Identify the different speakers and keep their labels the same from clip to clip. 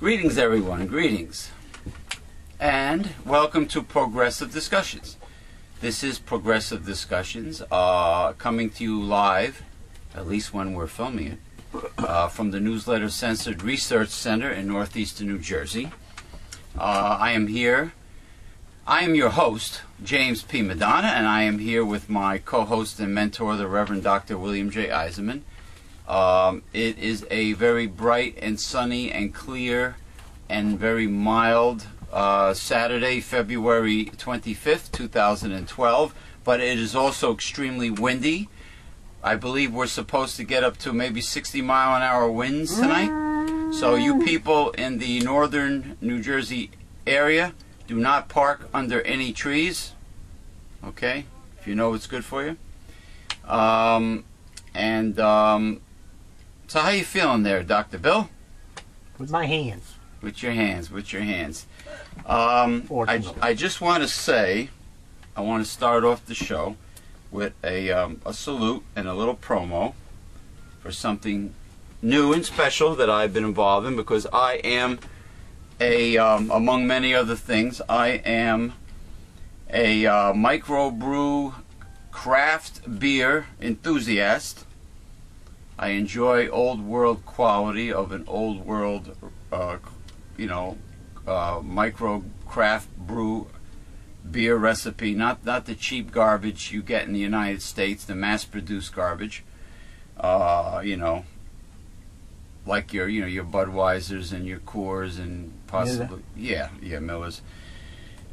Speaker 1: Greetings, everyone. Greetings. And welcome to Progressive Discussions. This is Progressive Discussions, coming to you live, at least when we're filming it, from the Newsletter Censored Research Center in northeastern New Jersey. I am here. I am your host, James P. Madonna, and I am here with my co-host and mentor, the Reverend Dr. William J. Eisenman. It is a very bright and sunny and clear and very mild Saturday, February 25th, 2012, but it is also extremely windy. I believe we're supposed to get up to maybe 60-mile-an-hour winds tonight. So you people in the northern New Jersey area, do not park under any trees, okay, if you know what's good for you. So how you feeling there, Dr. Bill?
Speaker 2: With my hands.
Speaker 1: With your hands, I just want to say, I want to start off the show with a salute and a little promo for something new and special that I've been involved in, because I am among many other things, I am a microbrew craft beer enthusiast. I enjoy old world quality of an old world, micro craft brew beer recipe, not the cheap garbage you get in the United States, the mass-produced garbage. Like your Budweisers and your Coors and possibly Millers.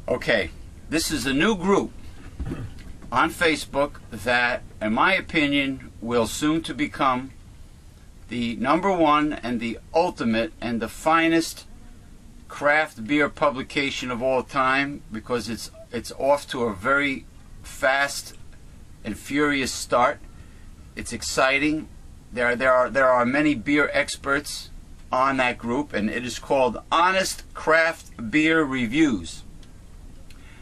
Speaker 1: Okay, this is a new group on Facebook that, in my opinion, will soon to become the #1 and the ultimate and the finest craft beer publication of all time, because it's off to a very fast and furious start. It's exciting. There are many beer experts on that group, and it is called Honest Craft Beer Reviews.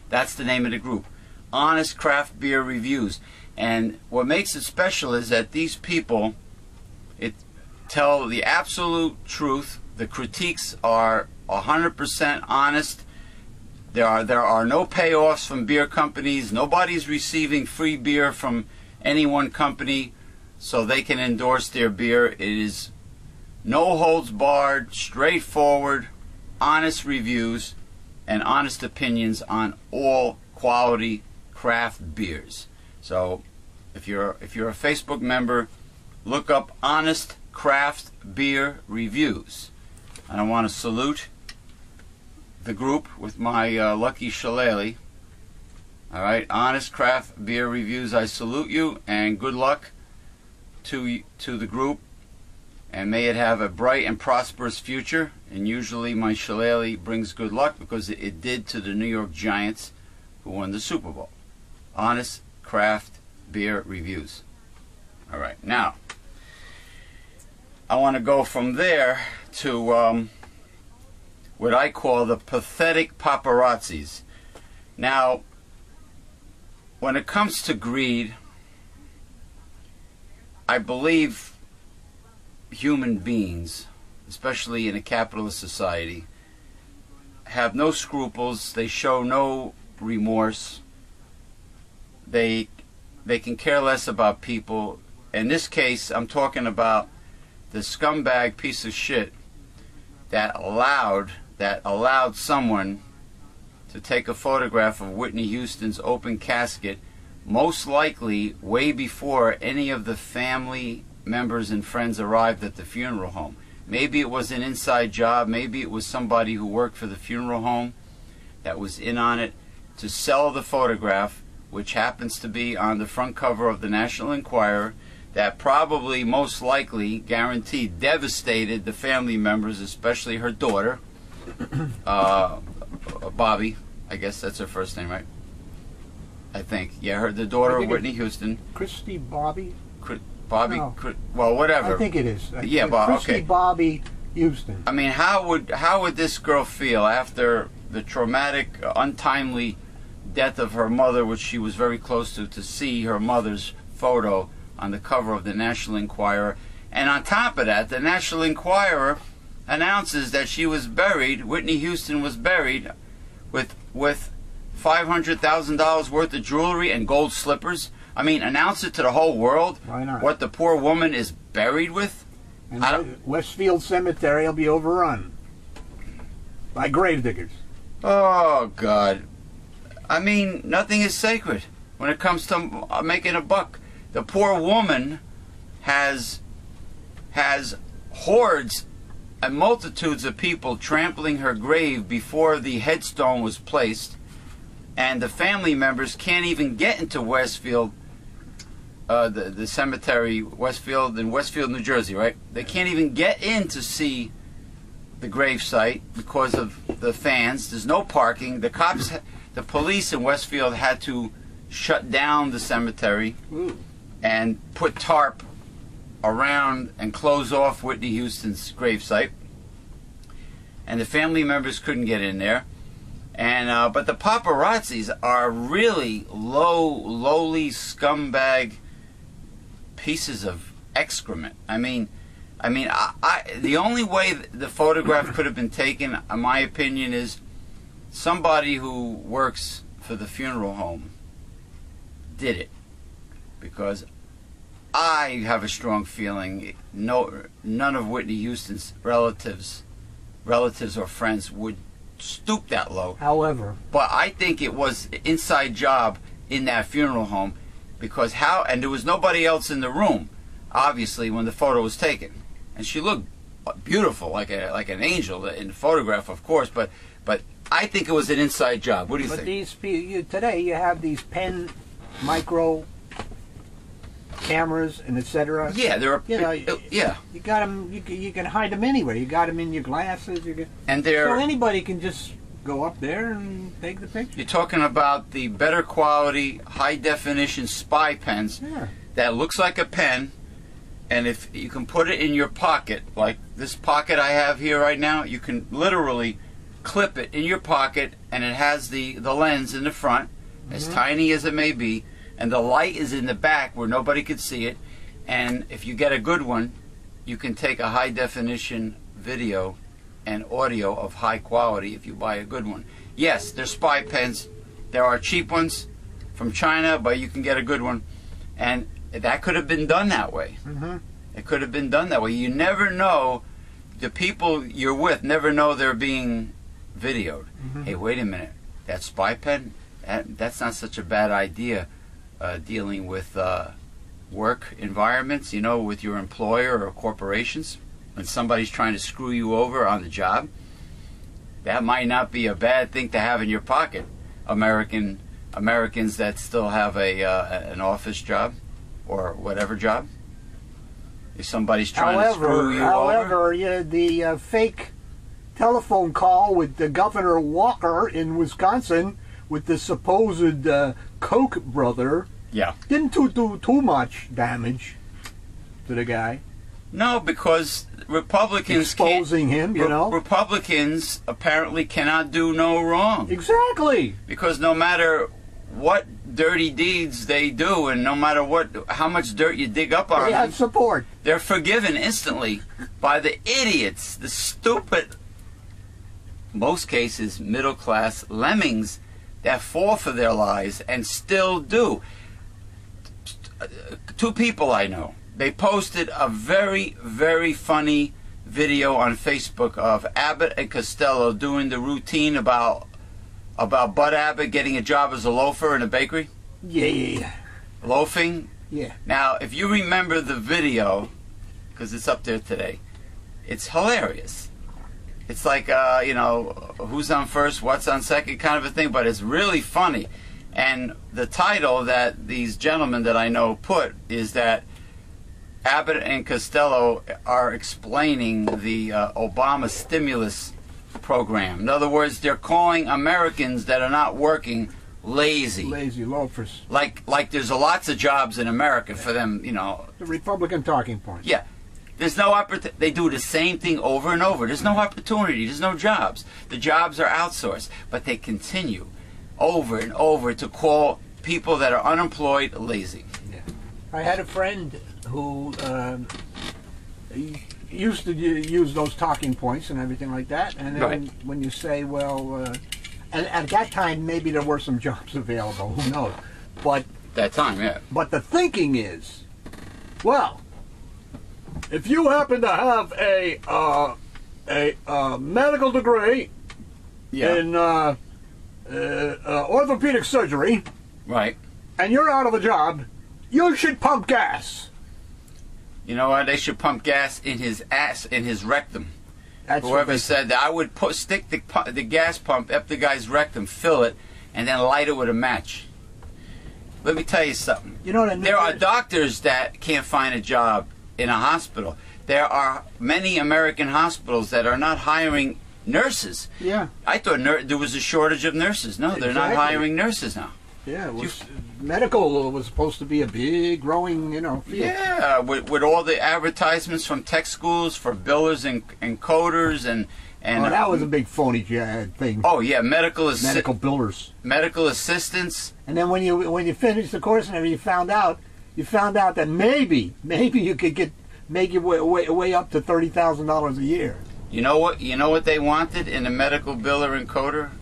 Speaker 1: That's the name of the group, Honest Craft Beer Reviews. And what makes it special is that these people tell the absolute truth. The critiques are 100% honest. There are no payoffs from beer companies. Nobody's receiving free beer from any one company so they can endorse their beer. It is no holds barred, straightforward, honest reviews and honest opinions on all quality craft beers. So if you're a Facebook member, look up Honest Craft Beer Reviews. And I want to salute the group with my lucky shillelagh. All right, Honest Craft Beer Reviews, I salute you, and good luck to the group, and may it have a bright and prosperous future. And usually my shillelagh brings good luck, because it did to the New York Giants, who won the Super Bowl. Honest Craft Beer Reviews. All right, now I want to go from there to what I call the pathetic paparazzis. Now, when it comes to greed, I believe human beings, especially in a capitalist society, have no scruples. They show no remorse. They can care less about people. In this case, I'm talking about the scumbag piece of shit that allowed someone to take a photograph of Whitney Houston's open casket, most likely way before any of the family members and friends arrived at the funeral home. Maybe it was an inside job, maybe it was somebody who worked for the funeral home that was in on it, to sell the photograph, which happens to be on the front cover of the National Enquirer, that probably, most likely, guaranteed, devastated the family members, especially her daughter, Bobby. I guess that's her first name, right? I think. Yeah, the daughter of Whitney Houston.
Speaker 2: Christy Bobby?
Speaker 1: Bobby?
Speaker 2: No.
Speaker 1: Well, whatever.
Speaker 2: I think it is.
Speaker 1: Yeah, Bob.
Speaker 2: Christy
Speaker 1: Okay.
Speaker 2: Bobby Houston.
Speaker 1: I mean, how would this girl feel after the traumatic, untimely death of her mother, which she was very close to see her mother's photo on the cover of the National Enquirer? And on top of that, the National Enquirer announces that she was buried, Whitney Houston was buried with $500,000 worth of jewelry and gold slippers. I mean, announce it to the whole world.
Speaker 2: Why not?
Speaker 1: What the poor woman is buried with.
Speaker 2: And Westfield Cemetery will be overrun by gravediggers.
Speaker 1: Oh God! I mean, nothing is sacred when it comes to making a buck. The poor woman has hordes and multitudes of people trampling her grave before the headstone was placed, and the family members can't even get into Westfield, the cemetery, Westfield in Westfield, New Jersey, right? They can't even get in to see the grave site because of the fans. There's no parking. The cops, the police in Westfield had to shut down the cemetery and put tarp around and close off Whitney Houston's gravesite, and the family members couldn't get in there. And but the paparazzis are really lowly scumbag pieces of excrement. I mean, the only way the photograph could have been taken, in my opinion, is somebody who works for the funeral home did it, because I have a strong feeling none of Whitney Houston's relatives or friends would stoop that low.
Speaker 2: However,
Speaker 1: but I think it was an inside job in that funeral home, because and there was nobody else in the room, obviously, when the photo was taken, and she looked beautiful, like an angel in the photograph, of course. But I think it was an inside job. What do you think?
Speaker 2: But today you have these pen micro cameras and etc.
Speaker 1: Yeah, there are.
Speaker 2: Yeah, you got them. You can hide them anywhere. You got them in your glasses.
Speaker 1: And so
Speaker 2: anybody can just go up there and take the picture.
Speaker 1: You're talking about the better quality, high definition spy pens that looks like a pen, and if you can put it in your pocket, like this pocket I have here right now, you can literally clip it in your pocket, and it has the lens in the front, as tiny as it may be, and the light is in the back where nobody could see it. And if you get a good one, you can take a high definition video and audio of high quality if you buy a good one. Yes, there's spy pens. There are cheap ones from China, but you can get a good one. And that could have been done that way. It could have been done that way. You never know. The people you're with never know they're being videoed. Hey, wait a minute. That spy pen? That's not such a bad idea. Dealing with work environments, with your employer or corporations, when somebody's trying to screw you over on the job, that might not be a bad thing to have in your pocket. Americans that still have an office job or whatever job, if somebody's trying to screw you over.
Speaker 2: However, the fake telephone call with the Governor Walker in Wisconsin with the supposed Koch brother, didn't do too much damage to the guy.
Speaker 1: No, because Republicans
Speaker 2: exposing him,
Speaker 1: Republicans apparently cannot do no wrong.
Speaker 2: Exactly.
Speaker 1: Because no matter what dirty deeds they do, and no matter how much dirt you dig up on them,
Speaker 2: they have support.
Speaker 1: They're forgiven instantly by the idiots, the stupid, most cases middle-class lemmings that fall for their lies and still do. Two people I know, they posted a very, very funny video on Facebook of Abbott and Costello doing the routine about Bud Abbott getting a job as a loafer in a bakery.
Speaker 2: Yeah.
Speaker 1: Loafing.
Speaker 2: Yeah.
Speaker 1: Now, if you remember the video, because it's up there today, it's hilarious. It's like, who's on first, what's on second kind of a thing, but it's really funny. And the title that these gentlemen that I know put is that Abbott and Costello are explaining the Obama stimulus program. In other words, they're calling Americans that are not working lazy.
Speaker 2: Lazy loafers.
Speaker 1: Like there's lots of jobs in America for them,
Speaker 2: The Republican talking point.
Speaker 1: Yeah. There's no opportunity. They do the same thing over and over. There's no opportunity. There's no jobs. The jobs are outsourced. But they continue over and over to call people that are unemployed lazy.
Speaker 2: Yeah. I had a friend who used to use those talking points and everything like that, and then when you say, well, and at that time maybe there were some jobs available, who knows? But
Speaker 1: that time, yeah.
Speaker 2: But the thinking is, well, if you happen to have a medical degree in orthopedic surgery,
Speaker 1: right,
Speaker 2: and you're out of a job, you should pump gas.
Speaker 1: You know what? They should pump gas in his ass, in his rectum.
Speaker 2: That's
Speaker 1: Whoever said that, I would stick the gas pump up the guy's rectum, fill it, and then light it with a match. Let me tell you something.
Speaker 2: You know what I mean?
Speaker 1: There are doctors that can't find a job in a hospital. There are many American hospitals that are not hiring nurses.
Speaker 2: Yeah. I
Speaker 1: thought there was a shortage of nurses. No, they're not hiring nurses now.
Speaker 2: Yeah, medical was supposed to be a big, growing, field.
Speaker 1: Yeah, with all the advertisements from tech schools for billers and coders and
Speaker 2: that was a big phony thing.
Speaker 1: Oh yeah, medical
Speaker 2: billers,
Speaker 1: medical assistants.
Speaker 2: And then when you finished the course and everything, you found out that maybe you could make your way up to $30,000 a year.
Speaker 1: You know what they wanted in a medical biller and coder?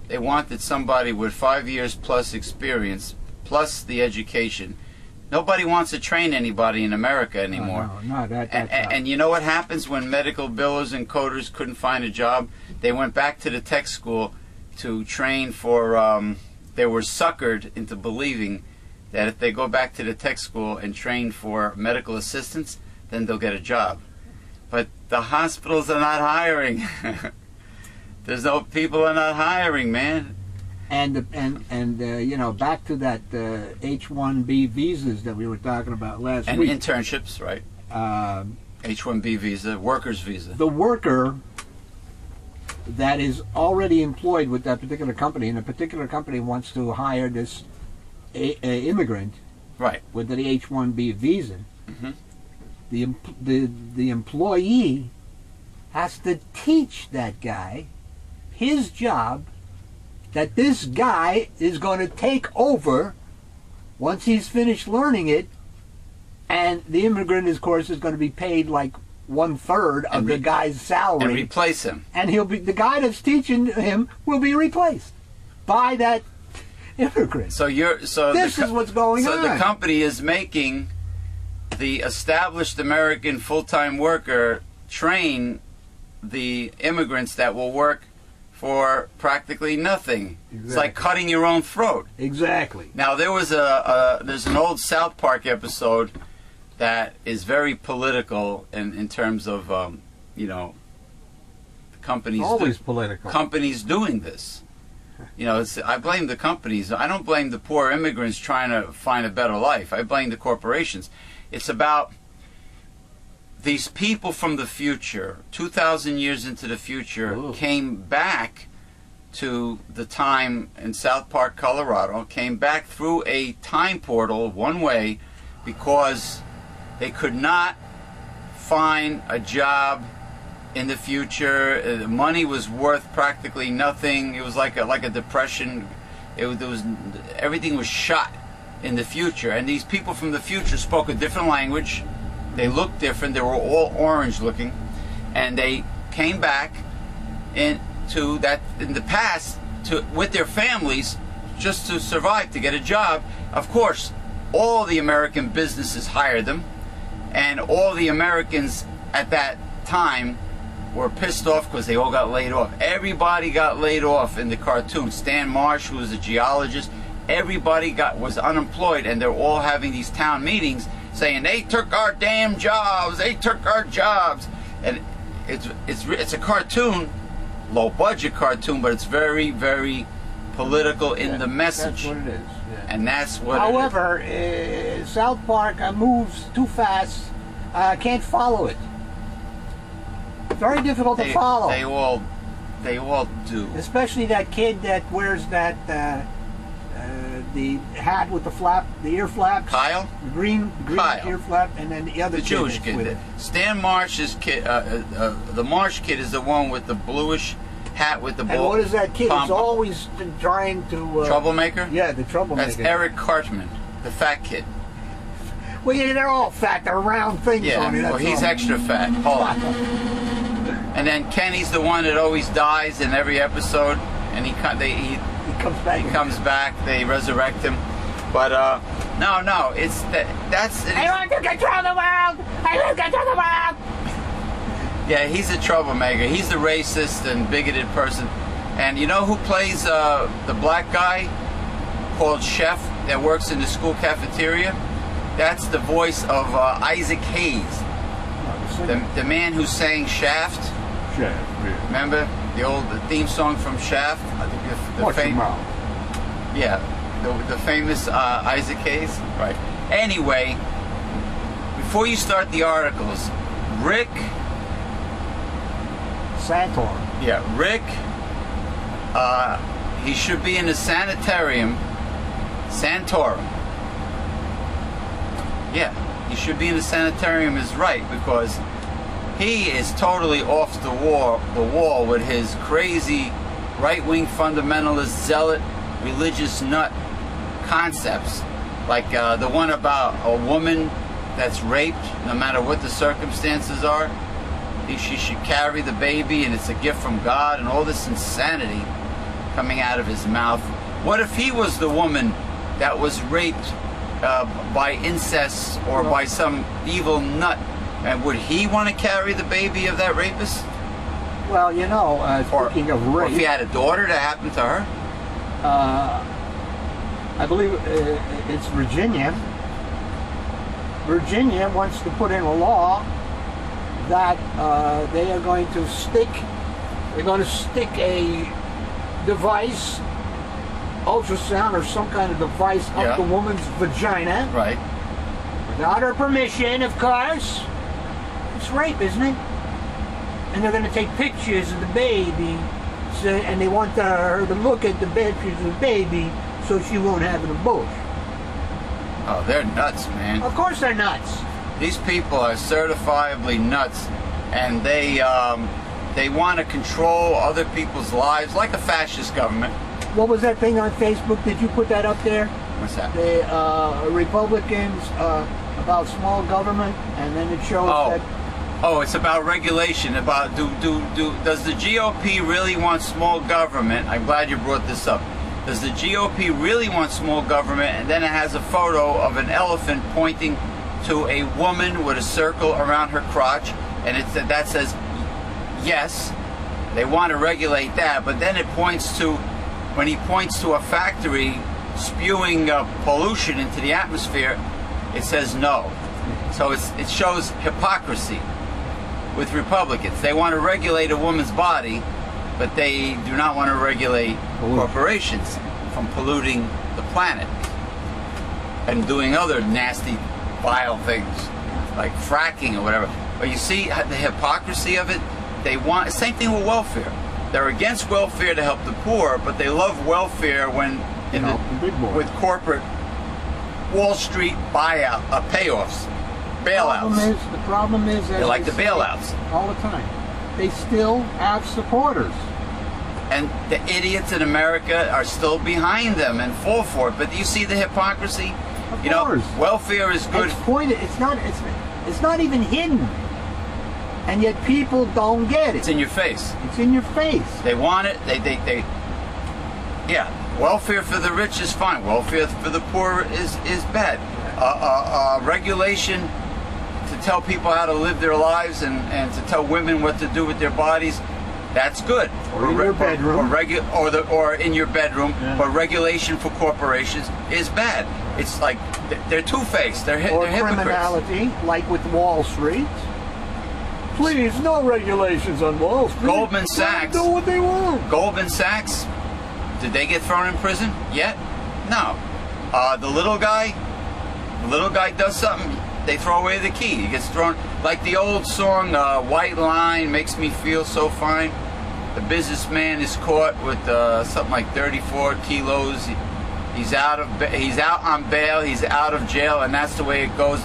Speaker 1: They wanted somebody with 5 years plus experience, plus the education. Nobody wants to train anybody in America anymore.
Speaker 2: No,
Speaker 1: and you know what happens when medical billers and coders couldn't find a job? They went back to the tech school to train for, they were suckered into believing that if they go back to the tech school and train for medical assistants, then they'll get a job. But the hospitals are not hiring. People are not hiring, man.
Speaker 2: And back to that H-1B visas that we were talking about last week.
Speaker 1: And internships, right? H-1B visa, worker's visa.
Speaker 2: The worker that is already employed with that particular company, and a particular company wants to hire this immigrant,
Speaker 1: right,
Speaker 2: with the H-1B visa.
Speaker 1: Mm-hmm.
Speaker 2: The employee has to teach that guy his job, that this guy is going to take over once he's finished learning it, and the immigrant, of course, is going to be paid like 1/3 of the guy's salary,
Speaker 1: and replace him.
Speaker 2: And the guy that's teaching him will be replaced by that immigrant. This is what's going on.
Speaker 1: So the company is making the established American full-time worker train the immigrants that will work for practically nothing.
Speaker 2: Exactly.
Speaker 1: It's like cutting your own throat.
Speaker 2: Exactly.
Speaker 1: Now there's an old South Park episode that is very political in terms of companies.
Speaker 2: Always political.
Speaker 1: Companies doing this. I blame the companies. I don't blame the poor immigrants trying to find a better life. I blame the corporations. It's about these people from the future, 2,000 years into the future, came back to the time in South Park, Colorado, came back through a time portal one way because they could not find a job in the future. The money was worth practically nothing. It was like a depression. Everything was shot in the future, and these people from the future spoke a different language. They looked different. They were all orange looking, and they came back in the past with their families just to survive, to get a job. Of course, all the American businesses hired them, and all the Americans at that time were pissed off because they all got laid off. Everybody got laid off in the cartoon. Stan Marsh, who was a geologist, everybody was unemployed, and they're all having these town meetings saying they took our damn jobs, they took our jobs. And it's a cartoon, low budget cartoon, but it's very, very political in the message.
Speaker 2: That's what it is. Yeah.
Speaker 1: And that's what
Speaker 2: However, South Park moves too fast. I can't follow it. Very difficult to follow.
Speaker 1: They all do.
Speaker 2: Especially that kid that wears that the hat with the ear flaps.
Speaker 1: Kyle?
Speaker 2: The green
Speaker 1: Kyle.
Speaker 2: Ear flap, and then the other
Speaker 1: the
Speaker 2: kid
Speaker 1: Jewish kid.
Speaker 2: with it.
Speaker 1: Stan Marsh's kid, the Marsh kid is the one with the bluish hat with the
Speaker 2: And what is that kid? He's always trying to...
Speaker 1: Troublemaker?
Speaker 2: Yeah, the troublemaker.
Speaker 1: That's Eric Cartman, the fat kid.
Speaker 2: Well, yeah, they're all fat. They're round things on you.
Speaker 1: Well, he's extra fat. Hold on. And then Kenny's the one that always dies in every episode, and he comes back. He comes back. They resurrect him. But no, it's that's.
Speaker 2: I want to control the world. I want to control the world.
Speaker 1: Yeah, he's a troublemaker. He's the racist and bigoted person. And you know who plays the black guy called Chef that works in the school cafeteria? That's the voice of Isaac Hayes, the man who sang Shaft.
Speaker 2: Shaft, yeah.
Speaker 1: Remember the theme song from Shaft? The famous Isaac Hayes. Right. Anyway, before you start the articles, Rick
Speaker 2: Santorum.
Speaker 1: Yeah, Rick. He should be in a sanitarium. Santorum. Yeah, he should be in a sanitarium is right, because he is totally off the wall with his crazy right-wing fundamentalist, zealot, religious nut concepts, like the one about a woman that's raped, no matter what the circumstances are. She should carry the baby and it's a gift from God, and all this insanity coming out of his mouth. What if he was the woman that was raped by incest or by some evil nut? And would he want to carry the baby of that rapist?
Speaker 2: Well, you know, speaking of rape...
Speaker 1: Or if he had a daughter that happened to her?
Speaker 2: I believe it's Virginia. Virginia wants to put in a law that they are going to stick a device, ultrasound or some kind of device up the woman's vagina.
Speaker 1: Right.
Speaker 2: Without her permission, of course. It's rape, isn't it? And they're going to take pictures of the baby, and they want her to look at the pictures of the baby so she won't have an abortion.
Speaker 1: Oh, they're nuts, man.
Speaker 2: Of course they're nuts.
Speaker 1: These people are certifiably nuts, and they want to control other people's lives like a fascist government.
Speaker 2: What was that thing on Facebook? Did you put that up there?
Speaker 1: What's that?
Speaker 2: The Republicans about small government, and then it shows that.
Speaker 1: Oh, it's about regulation. About does the GOP really want small government? I'm glad you brought this up. Does the GOP really want small government? And then it has a photo of an elephant pointing to a woman with a circle around her crotch, and that says yes, they want to regulate that. But then it points to, when he points to a factory spewing pollution into the atmosphere, it says no. So it shows hypocrisy with Republicans. They want to regulate a woman's body, but they do not want to regulate corporations from polluting the planet and doing other nasty, vile things like fracking or whatever. But you see the hypocrisy of it? They want, same thing with welfare. They're against welfare to help the poor, but they love welfare when with corporate Wall Street buyout payoffs, bailouts.
Speaker 2: The problem is
Speaker 1: they like the bailouts
Speaker 2: all the time. They still have supporters,
Speaker 1: and the idiots in America are still behind them and fall for it. But do you see the hypocrisy?
Speaker 2: Of course.
Speaker 1: Welfare is good.
Speaker 2: It's pointed. It's not even hidden, and yet people don't get it.
Speaker 1: It's in your face.
Speaker 2: It's in your face.
Speaker 1: They want it. Yeah. Welfare for the rich is fine. Welfare for the poor is bad. Regulation to tell people how to live their lives and to tell women what to do with their bodies, that's good.
Speaker 2: Or in your bedroom.
Speaker 1: Or in your bedroom.
Speaker 2: Yeah.
Speaker 1: But regulation for corporations is bad. It's like they're two-faced. They're hypocrites.
Speaker 2: Criminality, like with Wall Street. Please, no regulations on Wall Street.
Speaker 1: Goldman Sachs.
Speaker 2: Do what they want.
Speaker 1: Goldman Sachs. Did they get thrown in prison yet? No. The little guy does something, they throw away the key. He gets thrown, like the old song, White Line, Makes Me Feel So Fine. The businessman is caught with something like 34 kilos. He's out on bail, he's out of jail, and that's the way it goes.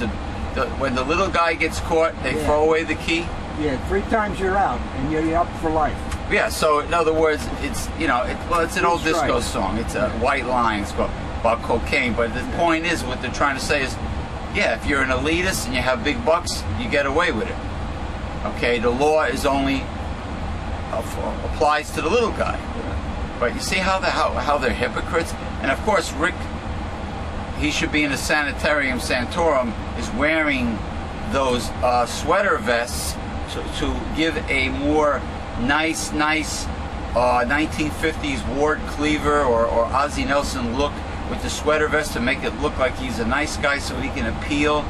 Speaker 1: When the little guy gets caught, they throw away the key.
Speaker 2: Yeah, 3 times you're out, and you're up for life.
Speaker 1: Yeah, so in other words, it's it's an old disco song. It's a White Line. It's about cocaine. But the point is, what they're trying to say is, Yeah, if you're an elitist and you have big bucks, you get away with it. Okay, the law is only applies to the little guy. But you see how they're hypocrites? And of course, Rick, he should be in the sanitarium. Santorum is wearing those sweater vests to give a more nice 1950s Ward Cleaver or Ozzie Nelson look with the sweater vest to make it look like he's a nice guy, so he can appeal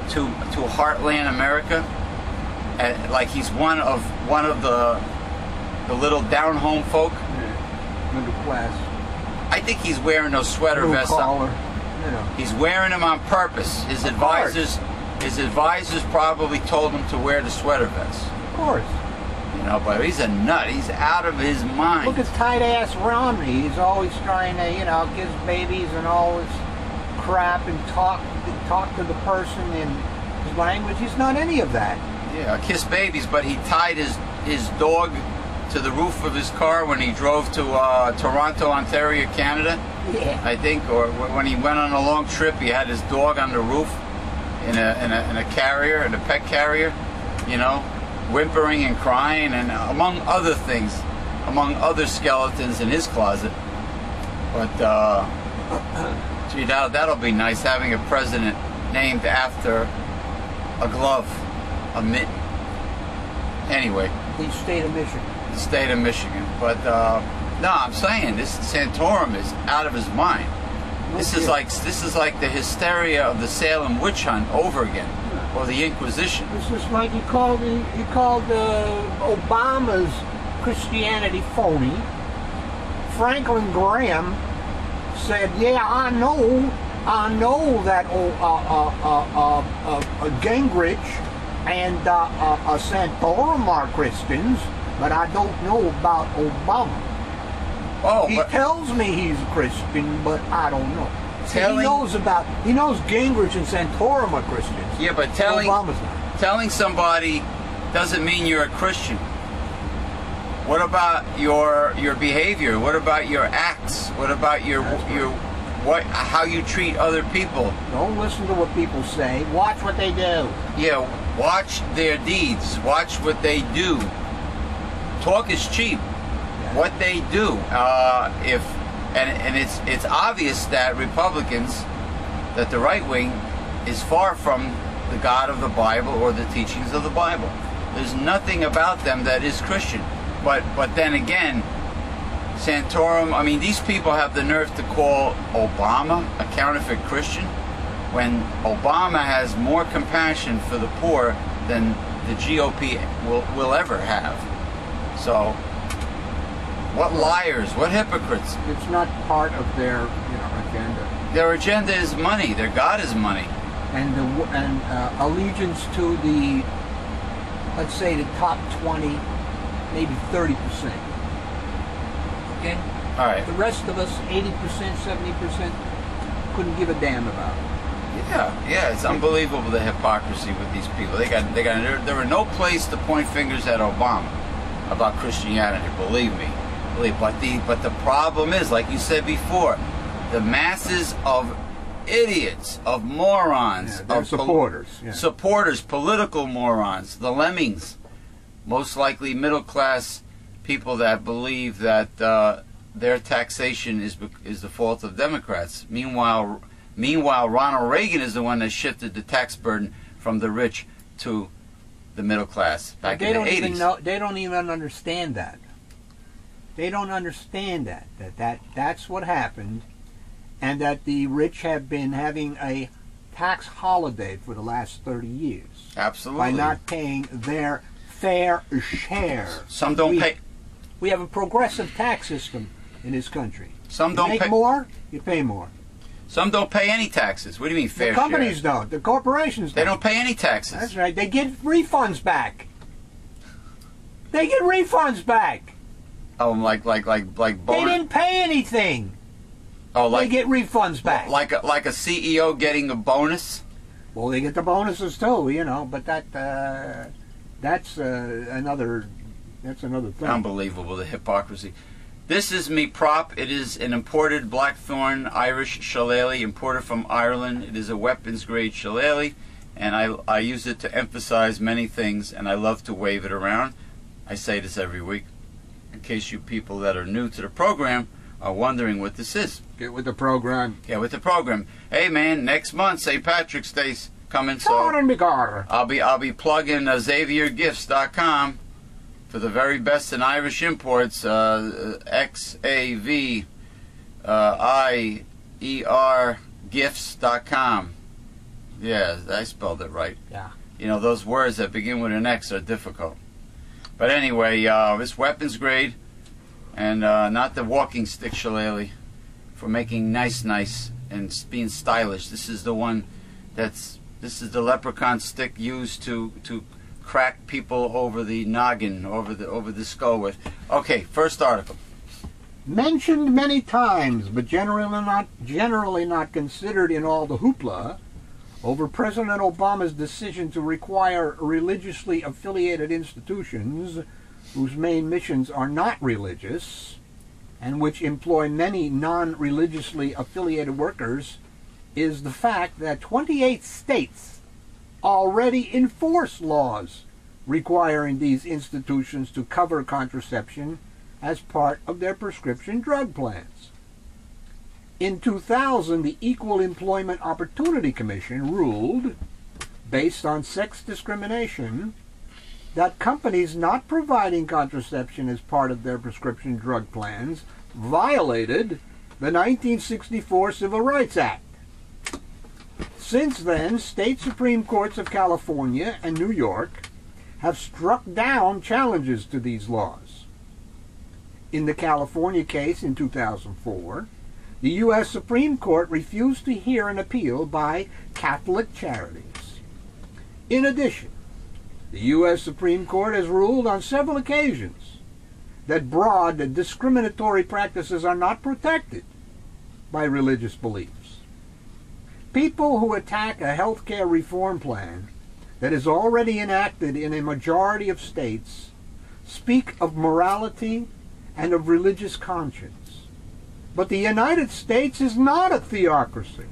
Speaker 1: to Heartland America, like he's one of the little down home folk.
Speaker 2: Yeah. Middle class.
Speaker 1: I think he's wearing those sweater vests. He's wearing them on purpose. His advisors probably told him to wear the sweater vest.
Speaker 2: Of course.
Speaker 1: You know, but he's a nut. He's out of his mind.
Speaker 2: Look at tight-ass Romney. He's always trying to, you know, kiss babies and all this crap and talk to the person in his language. He's not any of that.
Speaker 1: Yeah, kiss babies, but he tied his dog to the roof of his car when he drove to Toronto, Ontario, Canada.
Speaker 2: Yeah.
Speaker 1: I think, or when he went on a long trip, he had his dog on the roof in a carrier, in a pet carrier, you know, whimpering and crying, and among other things, among other skeletons in his closet. But gee, that'll be nice, having a president named after a glove, a mitten. Anyway.
Speaker 2: The state of Michigan.
Speaker 1: The state of Michigan. But no, I'm saying this Santorum is out of his mind. This is like the hysteria of the Salem witch hunt over again, or the Inquisition.
Speaker 2: This is like he called Obama's Christianity phony. Franklin Graham said, "Yeah, I know that Gingrich and Santorum are Christians, but I don't know about Obama."
Speaker 1: Oh,
Speaker 2: he tells me he's a Christian, but I don't know. He knows Gingrich and Santorum are Christians.
Speaker 1: Yeah, but
Speaker 2: Obama's not.
Speaker 1: Telling somebody doesn't mean you're a Christian. What about your behavior? What about your acts? What about how you treat other people?
Speaker 2: Don't listen to what people say. Watch what they do.
Speaker 1: Yeah, watch their deeds. Watch what they do. Talk is cheap. What they do, it's obvious that Republicans, that the right wing, is far from the God of the Bible or the teachings of the Bible. There's nothing about them that is Christian. But then again, Santorum, I mean, these people have the nerve to call Obama a counterfeit Christian, when Obama has more compassion for the poor than the GOP will ever have. So. What liars, what hypocrites.
Speaker 2: It's not part of their agenda.
Speaker 1: Their agenda is money. Their God is money.
Speaker 2: And allegiance to the, let's say, the top 20, maybe 30%. Okay?
Speaker 1: All right.
Speaker 2: The rest of us, 80%, 70%, couldn't give a damn about it.
Speaker 1: Yeah, it's unbelievable, the hypocrisy with these people. There were no place to point fingers at Obama about Christianity, believe me. But the problem is, like you said before, the masses of idiots, of morons, of
Speaker 2: supporters,
Speaker 1: supporters, political morons, the lemmings, most likely middle class people that believe that their taxation is the fault of Democrats. Meanwhile, Ronald Reagan is the one that shifted the tax burden from the rich to the middle class back in the 80s.
Speaker 2: They don't even understand that. They don't understand that's what happened, and that the rich have been having a tax holiday for the last 30 years.
Speaker 1: Absolutely.
Speaker 2: By not paying their fair share.
Speaker 1: Some don't pay.
Speaker 2: We have a progressive tax system in this country.
Speaker 1: Some don't pay.
Speaker 2: You make more, you pay more.
Speaker 1: Some don't pay any taxes. What do you mean fair share?
Speaker 2: The companies don't. The corporations don't.
Speaker 1: They don't pay any taxes.
Speaker 2: That's right. They get refunds back. They get refunds back.
Speaker 1: Oh, like bonus.
Speaker 2: They didn't pay anything.
Speaker 1: Oh,
Speaker 2: they get refunds back.
Speaker 1: Like a CEO getting a bonus.
Speaker 2: Well, they get the bonuses too, but that's another thing.
Speaker 1: Unbelievable, the hypocrisy. This is me prop. It is an imported blackthorn Irish shillelagh, imported from Ireland. It is a weapons grade shillelagh, and I use it to emphasize many things, and I love to wave it around. I say this every week, in case you people that are new to the program are wondering what this is.
Speaker 2: Get with the program.
Speaker 1: Get with the program. Hey man, next month St. Patrick's Day's coming, so I'll be plugging XavierGifts.com for the very best in Irish imports. XAVIER Gifts.com. Yeah, I spelled it right.
Speaker 2: Yeah.
Speaker 1: You know, those words that begin with an X are difficult. But anyway, it's weapons grade, and not the walking stick shillelagh for making nice and being stylish. This is the one this is the leprechaun stick used to crack people over the noggin, over the skull with. Okay, first article.
Speaker 2: Mentioned many times, but generally not considered in all the hoopla over President Obama's decision to require religiously affiliated institutions whose main missions are not religious and which employ many non-religiously affiliated workers is the fact that 28 states already enforce laws requiring these institutions to cover contraception as part of their prescription drug plans. In 2000, the Equal Employment Opportunity Commission ruled, based on sex discrimination, that companies not providing contraception as part of their prescription drug plans violated the 1964 Civil Rights Act. Since then, state Supreme Courts of California and New York have struck down challenges to these laws. In the California case in 2004, the U.S. Supreme Court refused to hear an appeal by Catholic charities. In addition, the U.S. Supreme Court has ruled on several occasions that broad discriminatory practices are not protected by religious beliefs. People who attack a health care reform plan that is already enacted in a majority of states speak of morality and of religious conscience. But the United States is not a theocracy.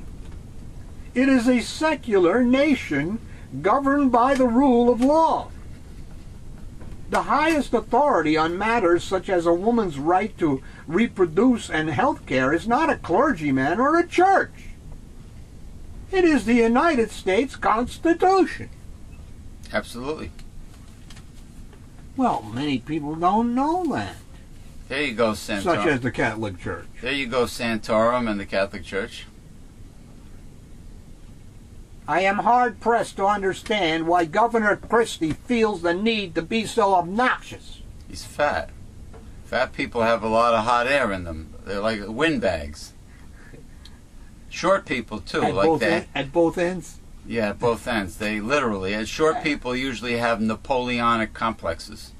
Speaker 2: It is a secular nation governed by the rule of law. The highest authority on matters such as a woman's right to reproduce and health care is not a clergyman or a church. It is the United States Constitution.
Speaker 1: Absolutely.
Speaker 2: Well, many people don't know that.
Speaker 1: There you go, Santorum.
Speaker 2: Such as the Catholic Church.
Speaker 1: There you go, Santorum and the Catholic Church.
Speaker 2: I am hard-pressed to understand why Governor Christie feels the need to be so obnoxious.
Speaker 1: He's fat. Fat people have a lot of hot air in them. They're like windbags. Short people, too, like that.
Speaker 2: At both ends?
Speaker 1: Yeah, at both ends. They literally, and short people usually have Napoleonic complexes.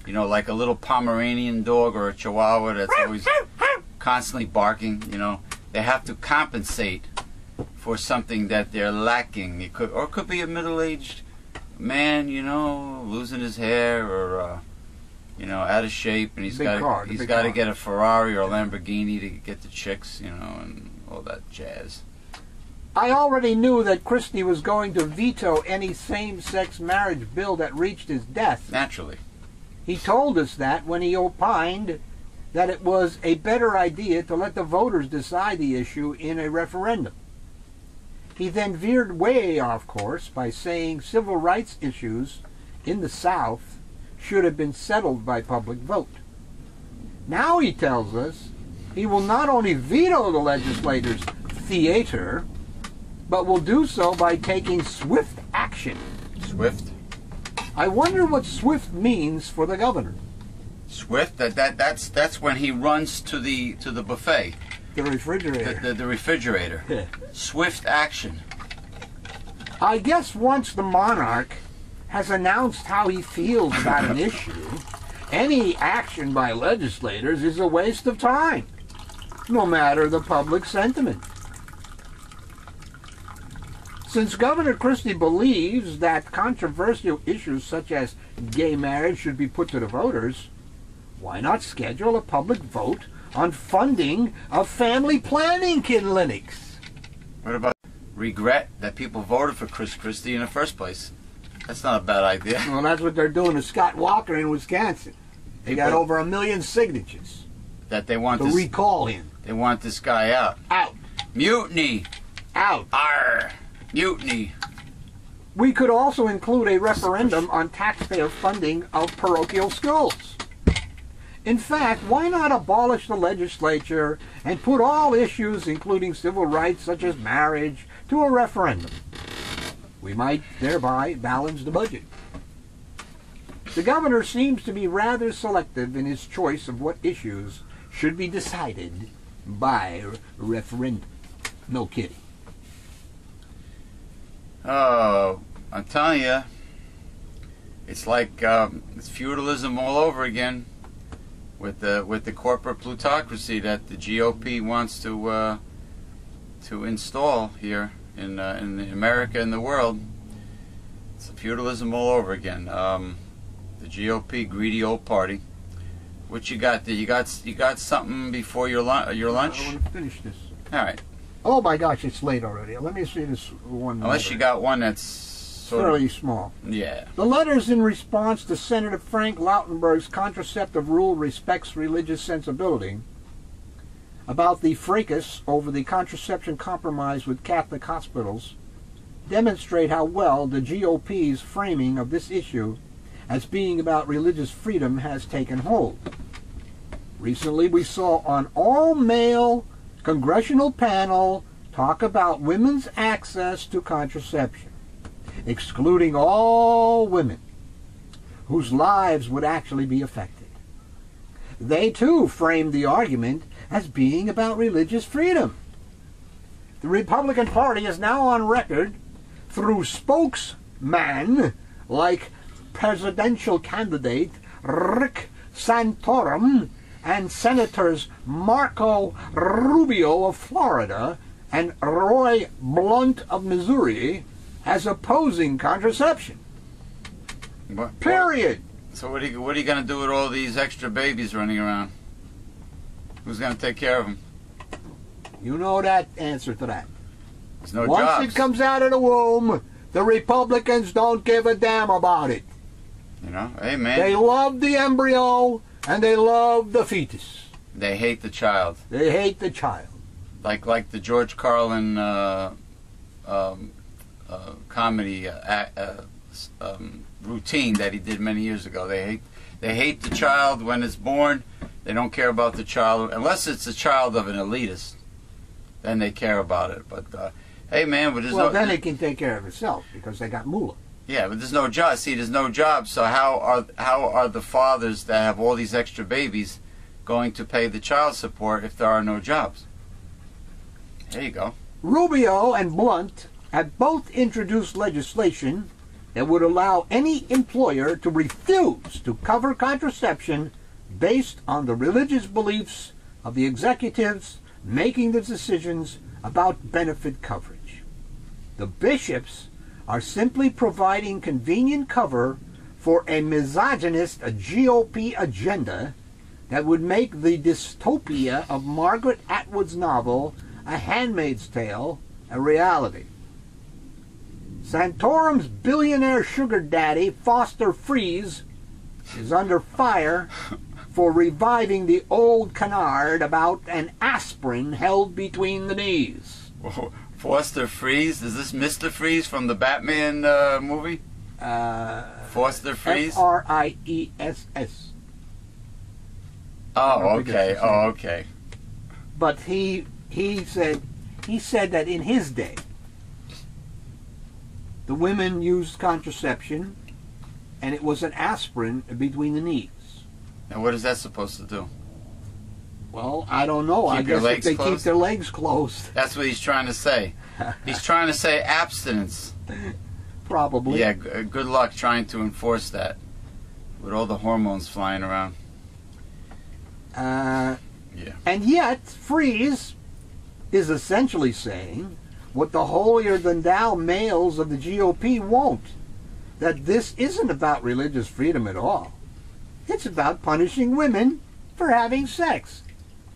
Speaker 1: You know, like a little Pomeranian dog or a Chihuahua that's always constantly barking. You know, they have to compensate for something that they're lacking. It could be a middle-aged man, you know, losing his hair or you know, out of shape, and he's got to get a Ferrari or a Lamborghini to get the chicks, you know, and all that jazz.
Speaker 2: I already knew that Christie was going to veto any same-sex marriage bill that reached his death.
Speaker 1: Naturally.
Speaker 2: He told us that when he opined that it was a better idea to let the voters decide the issue in a referendum. He then veered way off course by saying civil rights issues in the South should have been settled by public vote. Now he tells us he will not only veto the legislators' theater, but will do so by taking swift action.
Speaker 1: Swift?
Speaker 2: I wonder what swift means for the governor.
Speaker 1: Swift? That's when he runs to the buffet.
Speaker 2: The refrigerator.
Speaker 1: The refrigerator. Swift action.
Speaker 2: I guess once the monarch has announced how he feels about an issue, any action by legislators is a waste of time, no matter the public sentiment. Since Governor Christie believes that controversial issues such as gay marriage should be put to the voters, why not schedule a public vote on funding of family planning clinics?
Speaker 1: What about regret that people voted for Chris Christie in the first place? That's not a bad idea.
Speaker 2: Well, that's what they're doing to Scott Walker in Wisconsin. They got over 1 million signatures
Speaker 1: that they want
Speaker 2: to recall him.
Speaker 1: They want this guy out.
Speaker 2: Out.
Speaker 1: Mutiny.
Speaker 2: Out.
Speaker 1: Arr. Mutiny.
Speaker 2: We could also include a referendum on taxpayer funding of parochial schools. In fact, why not abolish the legislature and put all issues, including civil rights such as marriage, to a referendum? We might thereby balance the budget. The governor seems to be rather selective in his choice of what issues should be decided by referendum. No kidding.
Speaker 1: Oh, I'm telling you, it's like it's feudalism all over again, with the corporate plutocracy that the GOP wants to install here in America and the world. It's feudalism all over again. The GOP, greedy old party. What you got there? You got something before your lunch?
Speaker 2: I want to finish this.
Speaker 1: All right.
Speaker 2: Oh my gosh, it's late already. Let me see this one.
Speaker 1: Unless
Speaker 2: letter.
Speaker 1: You got one that's
Speaker 2: fairly small.
Speaker 1: Yeah.
Speaker 2: The letters in response to Senator Frank Lautenberg's contraceptive rule respects religious sensibility about the fracas over the contraception compromise with Catholic hospitals demonstrate how well the GOP's framing of this issue as being about religious freedom has taken hold. Recently we saw an all-male congressional panel talk about women's access to contraception, excluding all women whose lives would actually be affected. They too framed the argument as being about religious freedom. The Republican Party is now on record through spokesman like presidential candidate Rick Santorum and Senators Marco Rubio of Florida and Roy Blunt of Missouri as opposing contraception. Period.
Speaker 1: So what are you going to do with all these extra babies running around? Who's going to take care of them?
Speaker 2: You know that answer to that.
Speaker 1: There's no
Speaker 2: Once
Speaker 1: jobs.
Speaker 2: it comes out of the womb, the Republicans don't give a damn about it.
Speaker 1: You know, hey man.
Speaker 2: They love the embryo and they love the fetus.
Speaker 1: They hate the child.
Speaker 2: They hate the child.
Speaker 1: Like the George Carlin comedy routine that he did many years ago. They hate the child when it's born. They don't care about the child unless it's a child of an elitist. Then they care about it. But hey man,
Speaker 2: then it can take care of itself because they got moolah.
Speaker 1: Yeah, but there's no job. See, there's no job. So how are the fathers that have all these extra babies going to pay the child support if there are no jobs? There you go.
Speaker 2: Rubio and Blunt have both introduced legislation that would allow any employer to refuse to cover contraception based on the religious beliefs of the executives making the decisions about benefit coverage. The bishops are simply providing convenient cover for a misogynist GOP agenda that would make the dystopia of Margaret Atwood's novel A Handmaid's Tale a reality. Santorum's billionaire sugar daddy, Foster Freeze, is under fire for reviving the old canard about an aspirin held between the knees.
Speaker 1: Whoa. Foster Freeze? Is this Mr. Freeze from the Batman movie? Foster Freeze?
Speaker 2: F-R-I-E-S-S.
Speaker 1: Oh, okay. Oh, okay.
Speaker 2: But he said that in his day, the women used contraception, and it was an aspirin between the knees.
Speaker 1: And what is that supposed to do?
Speaker 2: Well, I don't know. I guess if they keep their legs closed.
Speaker 1: That's what he's trying to say. He's trying to say abstinence.
Speaker 2: Probably.
Speaker 1: Yeah, good luck trying to enforce that with all the hormones flying around.
Speaker 2: Yeah. And yet, Freeze is essentially saying what the holier-than-thou males of the GOP won't, that this isn't about religious freedom at all. It's about punishing women for having sex.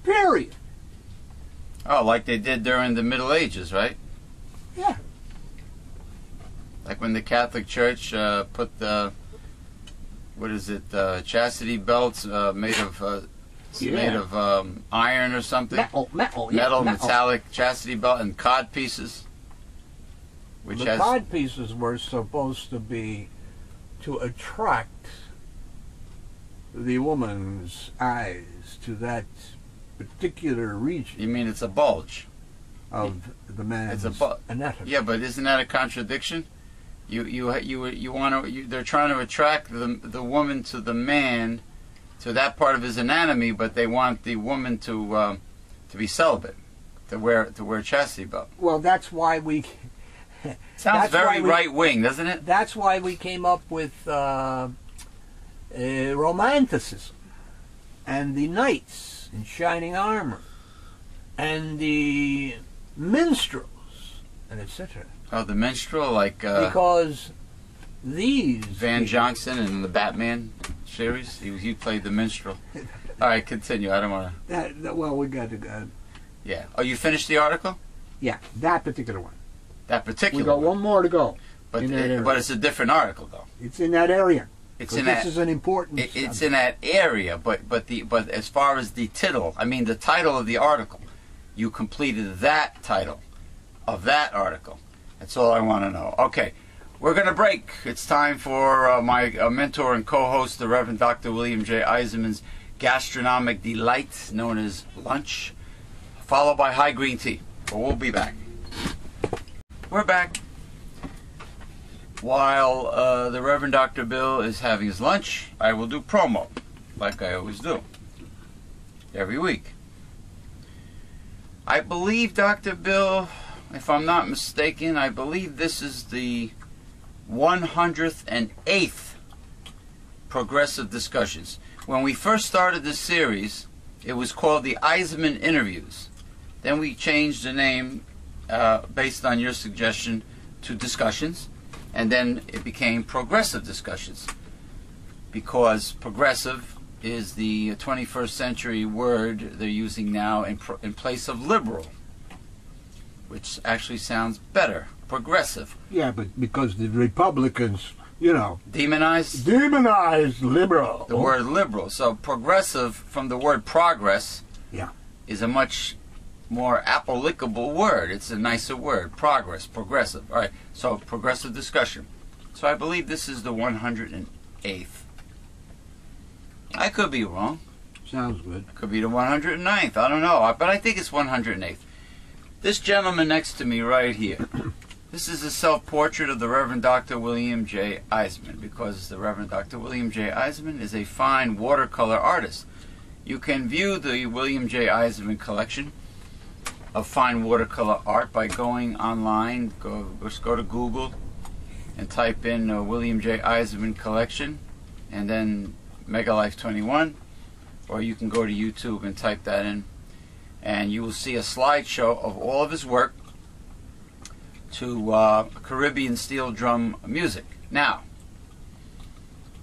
Speaker 2: Period.
Speaker 1: Oh, like they did during the Middle Ages, right?
Speaker 2: Yeah.
Speaker 1: Like when the Catholic Church put the, what is it, chastity belts made of iron or something? Metal, metallic chastity belt and cod pieces.
Speaker 2: The cod pieces were supposed to be to attract the woman's eyes to that particular region.
Speaker 1: You mean it's a bulge
Speaker 2: of the man's anatomy?
Speaker 1: Yeah, but isn't that a contradiction? You want to? They're trying to attract the woman to the man, to that part of his anatomy, but they want the woman to be celibate, to wear a chastity belt.
Speaker 2: Well, that's why we.
Speaker 1: Sounds very right wing, doesn't it?
Speaker 2: That's why we came up with romanticism, and the knights in shining armor, and the minstrels, and etc.
Speaker 1: Oh, the minstrel, like
Speaker 2: because these
Speaker 1: Van Johnson in the Batman series, he played the minstrel. All right, continue. I don't want
Speaker 2: to. Well, we got to go.
Speaker 1: Yeah. Oh, you finished the article?
Speaker 2: Yeah, that particular one.
Speaker 1: That particular.
Speaker 2: We got one more to go.
Speaker 1: But it's a different article, though.
Speaker 2: It's in that area.
Speaker 1: It's in that.
Speaker 2: This is an important.
Speaker 1: It's in that area, but as far as the title, I mean the title of the article, you completed that title of that article. That's all I want to know. Okay, we're going to break. It's time for my mentor and co-host, the Reverend Dr. William J. Eisenman's gastronomic delight, known as lunch, followed by high green tea. But we'll be back. We're back. While the Reverend Dr. Bill is having his lunch, I will do promo, like I always do, every week. I believe, Dr. Bill, if I'm not mistaken, I believe this is the 108th Progressive Discussions. When we first started this series, it was called the Eisenman Interviews. Then we changed the name based on your suggestion to Discussions, and then it became Progressive Discussions, because progressive is the 21st century word they're using now in place of liberal, which actually sounds better. Progressive.
Speaker 2: Yeah, but because the Republicans,
Speaker 1: demonized
Speaker 2: liberal.
Speaker 1: The word liberal. So progressive, from the word progress, is a much more applicable word. It's a nicer word. Progress, progressive. All right, so progressive discussion. So I believe this is the 108th. I could be wrong.
Speaker 2: Sounds good.
Speaker 1: It could be the 109th. I don't know, but I think it's 108th. This gentleman next to me right here, this is a self-portrait of the Reverend Dr. William J. Eisenman, because the Reverend Dr. William J. Eisenman is a fine watercolor artist. You can view the William J. Eisenman collection of fine watercolor art by going online. Just go to Google and type in William J. Eisenman collection and then Megalife 21, or you can go to YouTube and type that in, and you will see a slideshow of all of his work to Caribbean steel drum music. Now,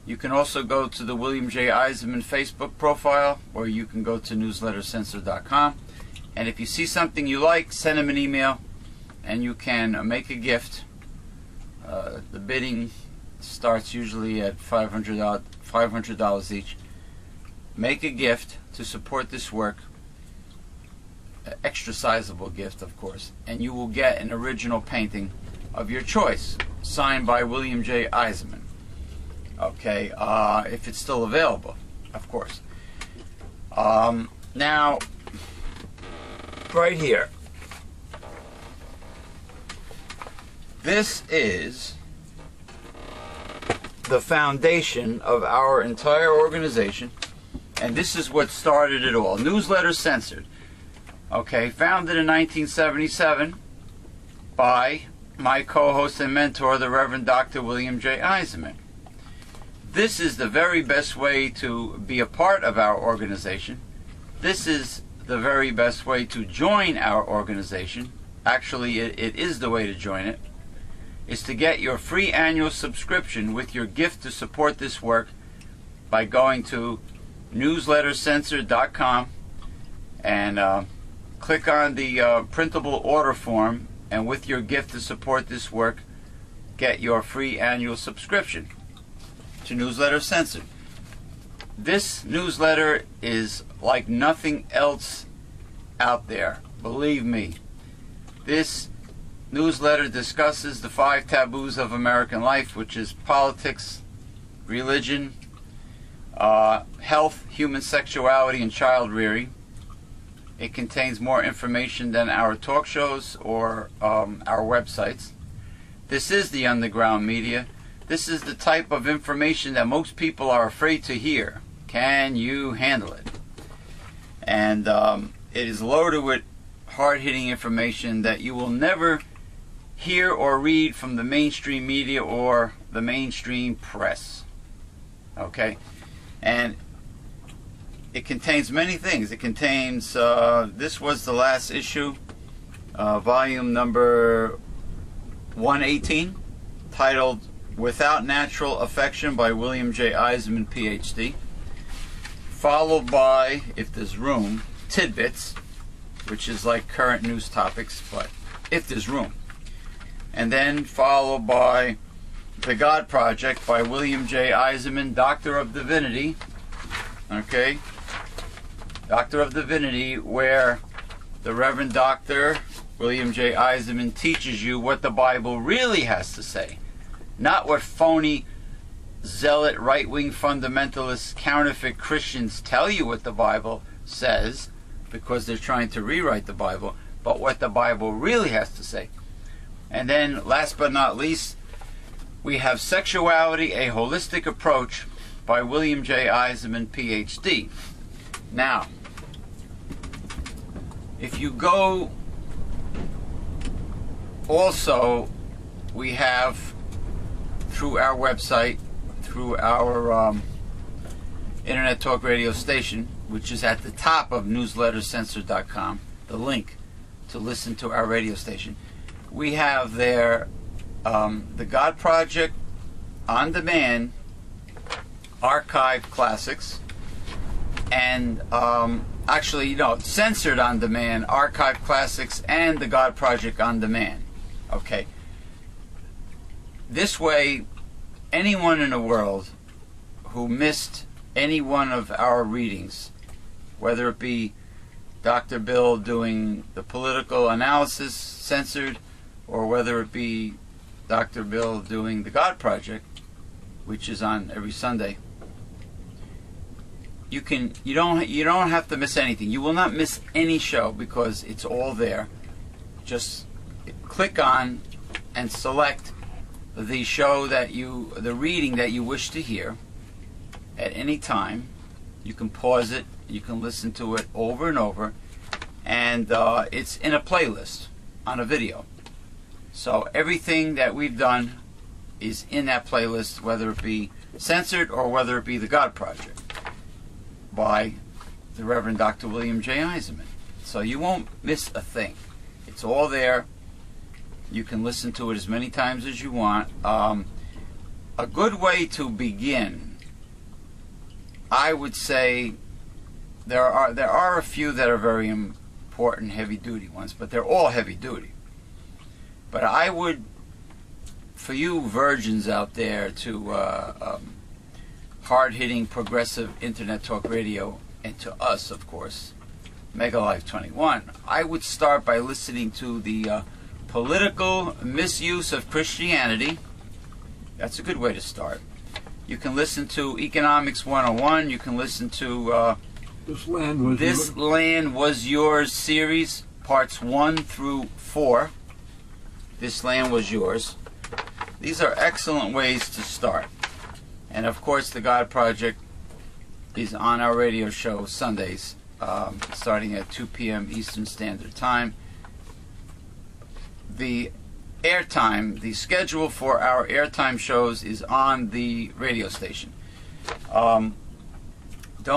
Speaker 1: you can also go to the William J. Eisenman Facebook profile, or you can go to newslettercensor.com. And if you see something you like, send him an email, and you can make a gift. The bidding starts usually at $500 each. Make a gift to support this work, an extra sizable gift, of course, and you will get an original painting of your choice, signed by William J. Eisenman. Okay, if it's still available, of course. Now, right here, this is the foundation of our entire organization, and this is what started it all. Newsletter Censored. Okay, founded in 1977 by my co-host and mentor, the Reverend Dr. William J. Eisenman. This is the very best way to be a part of our organization. This is the very best way to join our organization. Actually, it is the way to join it. Is to get your free annual subscription with your gift to support this work by going to newslettercensored.com and click on the printable order form, and with your gift to support this work, get your free annual subscription to Newsletter Censored. This newsletter is like nothing else out there. Believe me. This newsletter discusses the 5 taboos of American life, which is politics, religion, health, human sexuality, and child rearing. It contains more information than our talk shows or our websites. This is the underground media. This is the type of information that most people are afraid to hear. Can you handle it? And it is loaded with hard-hitting information that you will never hear or read from the mainstream media or the mainstream press. Okay? And it contains many things. It contains, this was the last issue, volume number 118, titled Without Natural Affection by William J. Eisenman, Ph.D., followed by, if there's room, Tidbits, which is like current news topics, but if there's room. And then followed by The God Project by William J. Eisenman, Doctor of Divinity. Okay? Doctor of Divinity, where the Reverend Dr. William J. Eisenman teaches you what the Bible really has to say. Not what phony, zealot, right-wing fundamentalist, counterfeit Christians tell you what the Bible says, because they're trying to rewrite the Bible, but what the Bible really has to say. And then, last but not least, we have Sexuality, a Holistic Approach by William J. Eisenman, Ph.D. Now, if you go, also, we have, through our website, through our Internet Talk Radio station, which is at the top of newslettercensored.com, the link to listen to our radio station. We have there the God Project on demand, archive classics, and actually, censored on demand, archive classics, and the God Project on demand. Okay. This way, anyone in the world who missed any one of our readings, whether it be Dr. Bill doing the political analysis censored, or whether it be Dr. Bill doing the God Project, which is on every Sunday, you don't have to miss anything. You will not miss any show because it's all there. Just click on and select the show the reading that you wish to hear at any time. You can pause it, you can listen to it over and over, and it's in a playlist on a video. So everything that we've done is in that playlist, whether it be censored or whether it be the God Project by the Reverend Dr. William J. Eisenman. So you won't miss a thing. It's all there. You can listen to it as many times as you want. A good way to begin, I would say, there are a few that are very important heavy-duty ones, but they're all heavy-duty. But I would, for you virgins out there to hard-hitting progressive internet talk radio, and to us, of course, Mega Life 21, I would start by listening to the Political Misuse of Christianity. That's a good way to start. You can listen to Economics 101. You can listen to This Land Was Yours series, parts 1 through 4. This Land Was Yours. These are excellent ways to start. And of course, the God Project is on our radio show Sundays, starting at 2 p.m. Eastern Standard Time. The airtime, the schedule for our airtime shows is on the radio station. Don't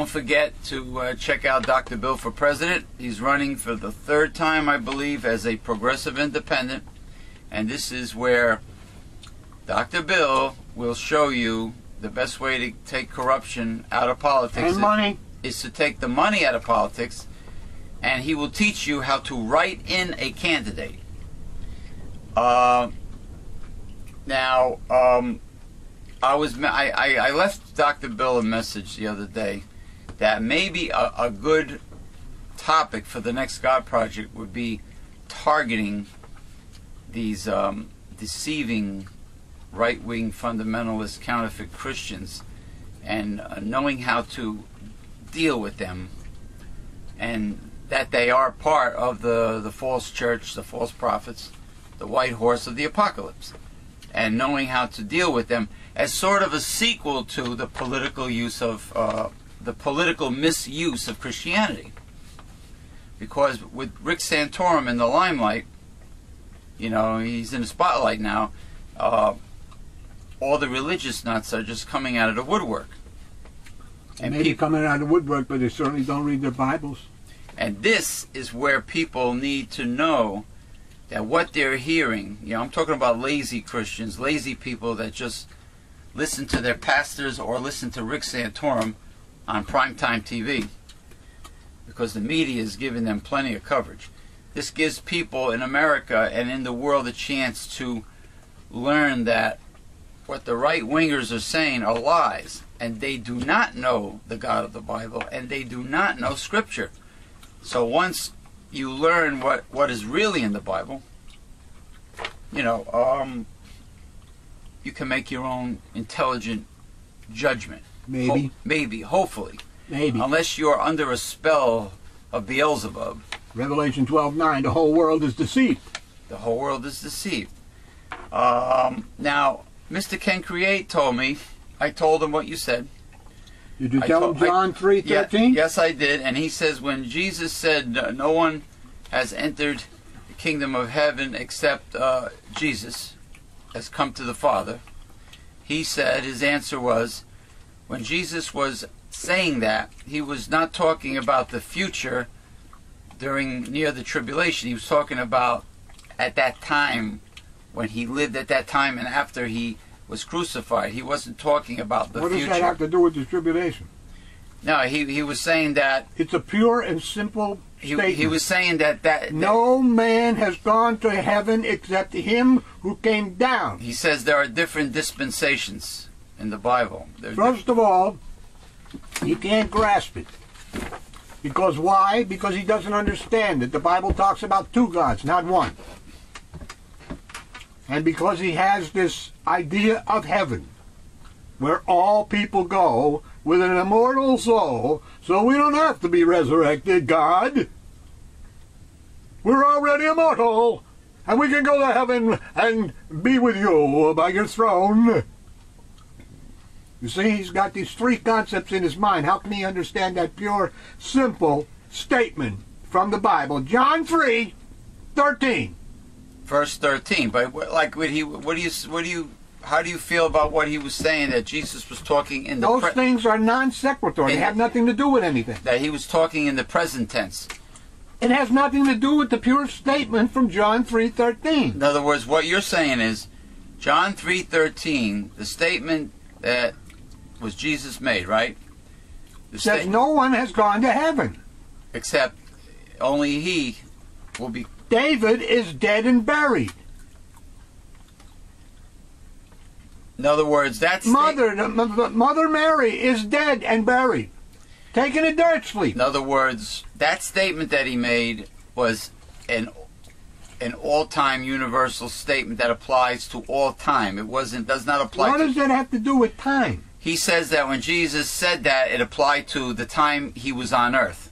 Speaker 1: forget to check out Dr. Bill for President. He's running for the 3rd time, I believe, as a progressive independent. And this is where Dr. Bill will show you the best way to take corruption out of politics
Speaker 2: and money
Speaker 1: is to take the money out of politics, and he will teach you how to write in a candidate. I left Dr. Bill a message the other day that maybe a good topic for the next God Project would be targeting these deceiving right-wing fundamentalist counterfeit Christians, and knowing how to deal with them, and that they are part of the false church, the false prophets, the white horse of the apocalypse, and knowing how to deal with them as sort of a sequel to the political use of the political misuse of Christianity. Because with Rick Santorum in the limelight, you know, he's in the spotlight now, all the religious nuts are just coming out of the woodwork.
Speaker 2: And maybe coming out of the woodwork, but they certainly don't read their Bibles.
Speaker 1: And this is where people need to know that what they're hearing, you know, I'm talking about lazy Christians, lazy people that just listen to their pastors or listen to Rick Santorum on primetime TV, because the media is giving them plenty of coverage. This gives people in America and in the world a chance to learn that what the right-wingers are saying are lies, and they do not know the God of the Bible, and they do not know Scripture. So once you learn what is really in the Bible, you know, you can make your own intelligent judgment.
Speaker 2: Maybe.
Speaker 1: Hopefully.
Speaker 2: Maybe.
Speaker 1: Unless you're under a spell of Beelzebub.
Speaker 2: Revelation 12:9, the whole world is deceived.
Speaker 1: The whole world is deceived. Now, Mr. Ken Create told me, I told him what you said.
Speaker 2: Did you tell him John 3:13?
Speaker 1: Yes, I did. And he says when Jesus said no one has entered the kingdom of heaven except Jesus has come to the Father, he said, his answer was, when Jesus was saying that, he was not talking about the future near the tribulation. He was talking about at that time, when he lived at that time and after he was crucified. He wasn't talking about the future.
Speaker 2: What does that have to do with the tribulation?
Speaker 1: No, he was saying that
Speaker 2: it's a pure and simple statement.
Speaker 1: He was saying that
Speaker 2: no man has gone to heaven except him who came down.
Speaker 1: He says there are different dispensations in the Bible.
Speaker 2: First of all, he can't grasp it. Because why? Because he doesn't understand that the Bible talks about two gods, not one. And because he has this idea of heaven, where all people go with an immortal soul, so we don't have to be resurrected, God. We're already immortal, and we can go to heaven and be with you by your throne. You see, he's got these three concepts in his mind. How can he understand that pure, simple statement from the Bible? John 3:13.
Speaker 1: Verse 13. But how do you feel about what he was saying, that Jesus was talking in the
Speaker 2: Those things are non sequitur. They have nothing to do with anything.
Speaker 1: That he was talking in the present tense.
Speaker 2: It has nothing to do with the pure statement from John 3:13.
Speaker 1: In other words, what you're saying is, John 3:13, the statement that was Jesus made, right?
Speaker 2: Says no one has gone to heaven.
Speaker 1: Except only he will be.
Speaker 2: David is dead and buried.
Speaker 1: In other words, that's
Speaker 2: Mother Mary is dead and buried, taking a dirt sleep.
Speaker 1: In other words, that statement that he made was an all-time universal statement that applies to all time. It does not apply.
Speaker 2: What does that have to do with time?
Speaker 1: He says that when Jesus said that, it applied to the time he was on earth.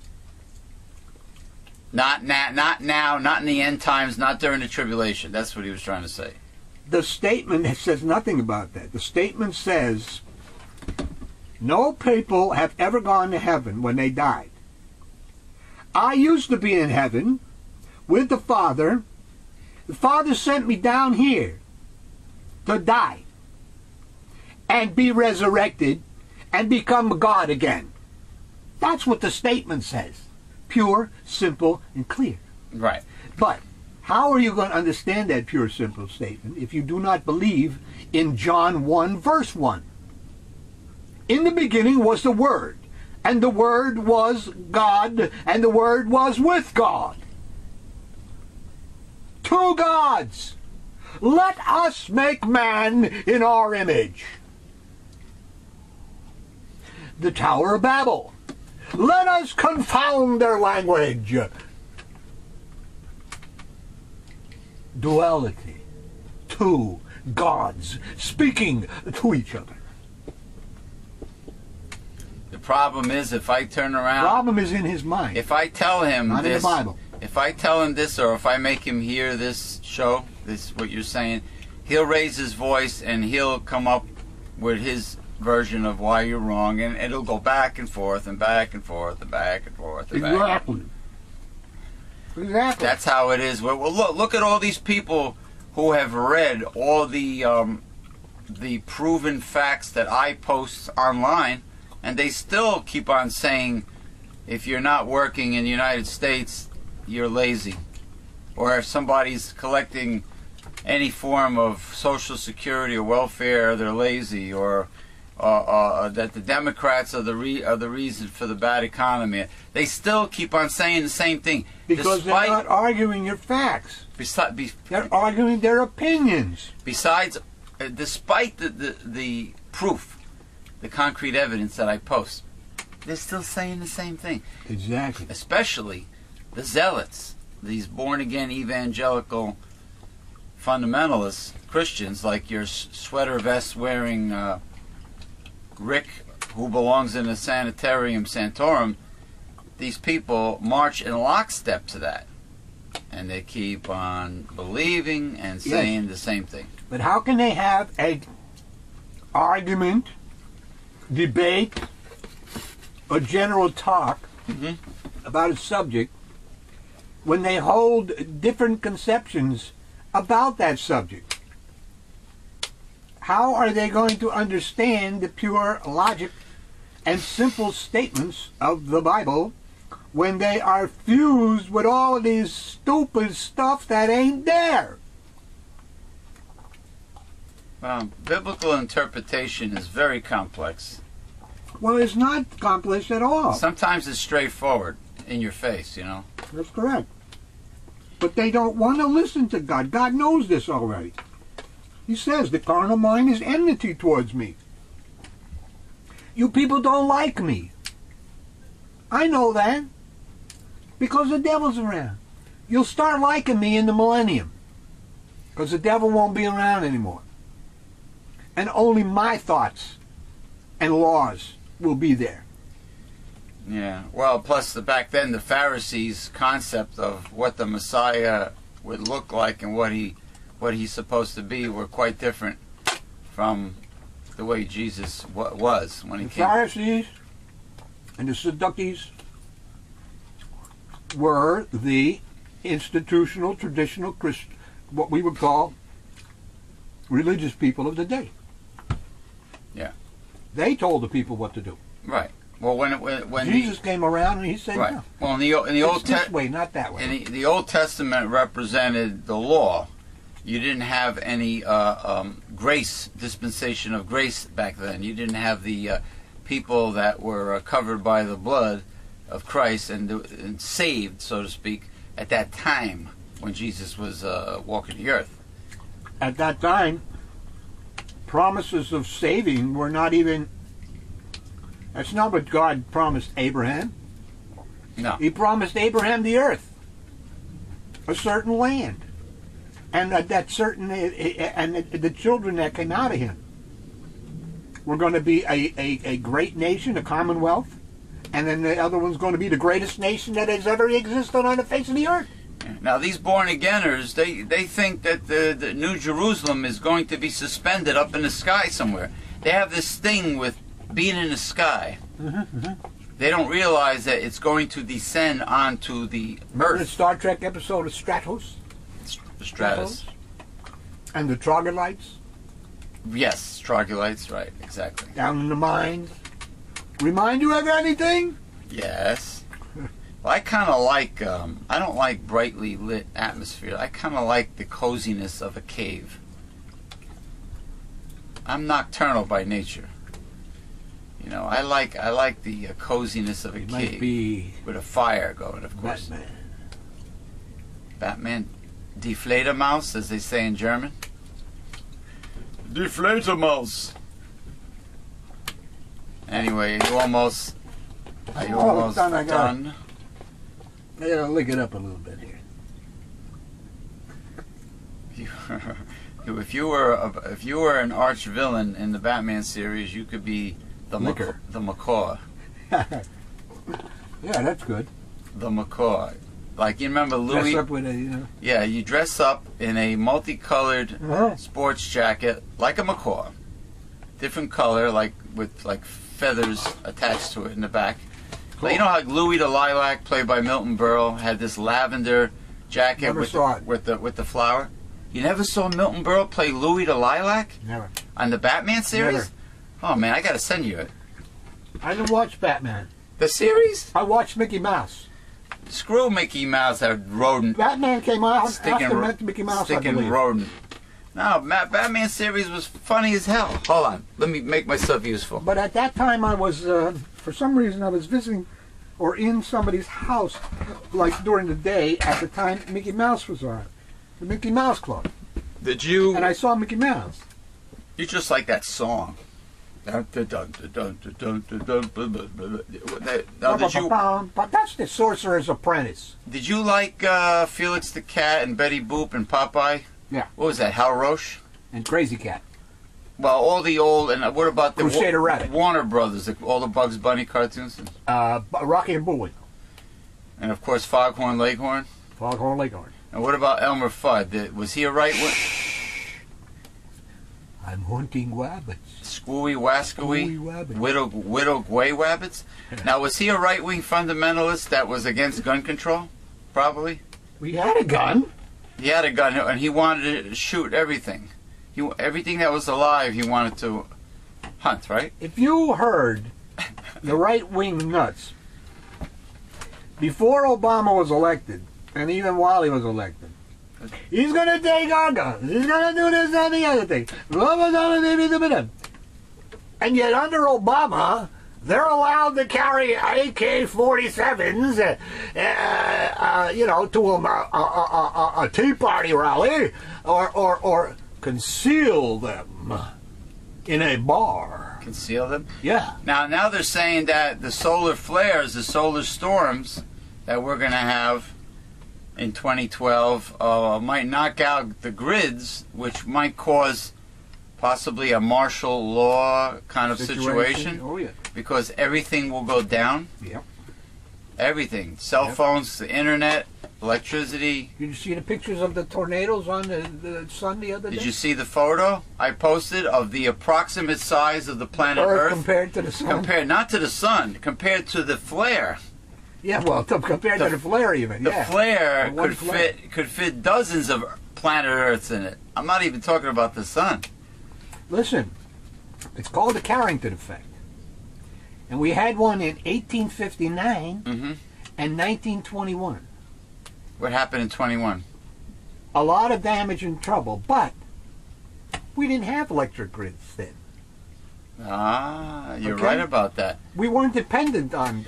Speaker 1: Not now, not in the end times, not during the tribulation. That's what he was trying to say.
Speaker 2: The statement says nothing about that. The statement says no people have ever gone to heaven when they died. I used to be in heaven with the Father. The Father sent me down here to die and be resurrected and become God again. That's what the statement says. Pure, simple, and clear.
Speaker 1: Right.
Speaker 2: But how are you going to understand that pure, simple statement if you do not believe in John 1, verse 1? In the beginning was the Word, and the Word was God, and the Word was with God. Two gods. Let us make man in our image. The Tower of Babel. Let us confound their language. Duality. Two gods speaking to each other.
Speaker 1: The problem is, if I turn around...
Speaker 2: The problem is in his mind.
Speaker 1: If I tell him
Speaker 2: not
Speaker 1: this...
Speaker 2: in the Bible.
Speaker 1: If I tell him this, or if I make him hear this show, this what you're saying, he'll raise his voice and he'll come up with his version of why you're wrong, and it'll go back and forth and back and forth and back and forth. And
Speaker 2: exactly. Exactly.
Speaker 1: That's how it is. Well, look at all these people who have read all the proven facts that I post online, and they still keep on saying, if you're not working in the United States, you're lazy. Or if somebody's collecting any form of Social Security or welfare, they're lazy. Or that the Democrats are the reason for the bad economy. They still keep on saying the same thing.
Speaker 2: Because they're not arguing your facts. They're arguing their opinions.
Speaker 1: Besides, despite the proof, the concrete evidence that I post, they're still saying the same thing.
Speaker 2: Exactly.
Speaker 1: Especially the zealots, these born-again evangelical fundamentalists, Christians, like your sweater vest wearing Rick, who belongs in the sanitarium, Santorum. These people march in lockstep to that, and they keep on believing and saying the same thing.
Speaker 2: But how can they have an argument, debate, a general talk about a subject when they hold different conceptions about that subject? How are they going to understand the pure logic and simple statements of the Bible when they are fused with all of these stupid stuff that ain't there?
Speaker 1: Biblical interpretation is very complex.
Speaker 2: Well, it's not complex at all.
Speaker 1: Sometimes it's straightforward, in your face, you know.
Speaker 2: That's correct. But they don't want to listen to God. God knows this already. He says, the carnal mind is enmity towards me. You people don't like me. I know that. Because the devil's around. You'll start liking me in the millennium. Because the devil won't be around anymore. And only my thoughts and laws will be there.
Speaker 1: Yeah. Well, plus back then the Pharisees' concept of what the Messiah would look like and what he's supposed to be were quite different from the way Jesus was when he came.
Speaker 2: The Pharisees and the Sadducees were the institutional, traditional Christian, what we would call religious people of the day.
Speaker 1: Yeah.
Speaker 2: They told the people what to do.
Speaker 1: Right. Well, when
Speaker 2: Jesus came around and he said,
Speaker 1: right.
Speaker 2: No.
Speaker 1: Well, in the Old
Speaker 2: Testament, this way, not that way.
Speaker 1: In the Old Testament represented the law. You didn't have any grace, dispensation of grace back then. You didn't have the people that were covered by the blood of Christ and saved, so to speak, at that time when Jesus was walking the earth.
Speaker 2: At that time, promises of saving were not even... That's not what God promised Abraham.
Speaker 1: No.
Speaker 2: He promised Abraham the earth, a certain land, and the children that came out of him were going to be a great nation, a commonwealth, and then the other one's going to be the greatest nation that has ever existed on the face of the earth.
Speaker 1: Now these born-againers, they think that the New Jerusalem is going to be suspended up in the sky somewhere. They have this thing with being in the sky. They don't realize that it's going to descend onto the
Speaker 2: Remember
Speaker 1: earth.
Speaker 2: the Star Trek episode of Stratos?
Speaker 1: The stratus.
Speaker 2: And the troglodytes?
Speaker 1: Yes, troglodytes, right, exactly.
Speaker 2: Down in the mine. Remind you of anything?
Speaker 1: Yes. Well, I kind of like, I don't like brightly lit atmosphere. I kind of like the coziness of a cave. I'm nocturnal by nature. You know, I like the coziness of a
Speaker 2: It
Speaker 1: cave
Speaker 2: might be
Speaker 1: with a fire going, of course.
Speaker 2: Batman.
Speaker 1: Batman, Die Fledermaus, as they say in German. Die Fledermaus. Anyway, are you almost
Speaker 2: done?
Speaker 1: done?
Speaker 2: I gotta lick it up a little bit here.
Speaker 1: If you were an arch villain in the Batman series, you could be the macaw.
Speaker 2: Yeah, that's good.
Speaker 1: The macaw. Like, you remember Louis?
Speaker 2: Dress up with a, you know.
Speaker 1: Yeah, you dress up in a multicolored sports jacket, like a macaw. Different color, like with like feathers attached to it in the back.
Speaker 2: Cool.
Speaker 1: Like, you know how Louis the Lilac, played by Milton Berle, had this lavender jacket with the flower? You never saw Milton Berle play Louis the Lilac?
Speaker 2: Never.
Speaker 1: On the Batman series?
Speaker 2: Never.
Speaker 1: Oh man, I gotta send you it.
Speaker 2: I didn't watch Batman.
Speaker 1: The series?
Speaker 2: I watched Mickey Mouse.
Speaker 1: Screw Mickey Mouse, that rodent.
Speaker 2: Batman came out after Mickey Mouse.
Speaker 1: Sticking rodent. No, Batman series was funny as hell. Hold on, let me make myself useful.
Speaker 2: But at that time, I was, for some reason, I was visiting or in somebody's house, like during the day, at the time Mickey Mouse was on. The Mickey Mouse Club.
Speaker 1: Did you?
Speaker 2: And I saw Mickey Mouse.
Speaker 1: You just like that song. Now, did you?
Speaker 2: But that's the Sorcerer's Apprentice.
Speaker 1: Did you like Felix the Cat and Betty Boop and Popeye?
Speaker 2: Yeah.
Speaker 1: What was that? Hal Roach?
Speaker 2: And Crazy Cat.
Speaker 1: Well, all the old, and what about the
Speaker 2: Crusader Rabbit?
Speaker 1: Warner Brothers, all the Bugs Bunny cartoons?
Speaker 2: Rocky and Bullwinkle.
Speaker 1: And of course, Foghorn Leghorn.
Speaker 2: Foghorn Leghorn.
Speaker 1: And what about Elmer Fudd? Was he a right wing?
Speaker 2: I'm hunting rabbits.
Speaker 1: Screwy Wascooey, Widow Gway Wabbits. Now, was he a right-wing fundamentalist that was against gun control? Probably.
Speaker 2: We had a gun.
Speaker 1: He had a gun, and he wanted to shoot everything. Everything that was alive, he wanted to hunt, right?
Speaker 2: If you heard the right-wing nuts before Obama was elected, and even while he was elected, he's going to take our guns. He's going to do this and the other thing. And yet under Obama, they're allowed to carry AK-47s, to a Tea Party rally, or conceal them in a bar.
Speaker 1: Conceal them?
Speaker 2: Yeah.
Speaker 1: Now they're saying that the solar flares, the solar storms that we're going to have in 2012 might knock out the grids, which might cause possibly a martial law kind of situation.
Speaker 2: Oh, yeah.
Speaker 1: Because everything will go down.
Speaker 2: Yep.
Speaker 1: Everything. Cell phones, the internet, electricity.
Speaker 2: Did you see the pictures of the tornadoes on the sun the other day?
Speaker 1: Did you see the photo I posted of the approximate size of the planet Earth?
Speaker 2: Compared to the sun?
Speaker 1: Compared, not to the sun, compared to the flare.
Speaker 2: Yeah, well, compared to the flare even.
Speaker 1: The flare could fit dozens of planet Earths in it. I'm not even talking about the sun.
Speaker 2: Listen, it's called the Carrington effect. And we had one in 1859 and 1921.
Speaker 1: What happened in 21?
Speaker 2: A lot of damage and trouble, but we didn't have electric grids then.
Speaker 1: Ah, you're right about that.
Speaker 2: We weren't dependent on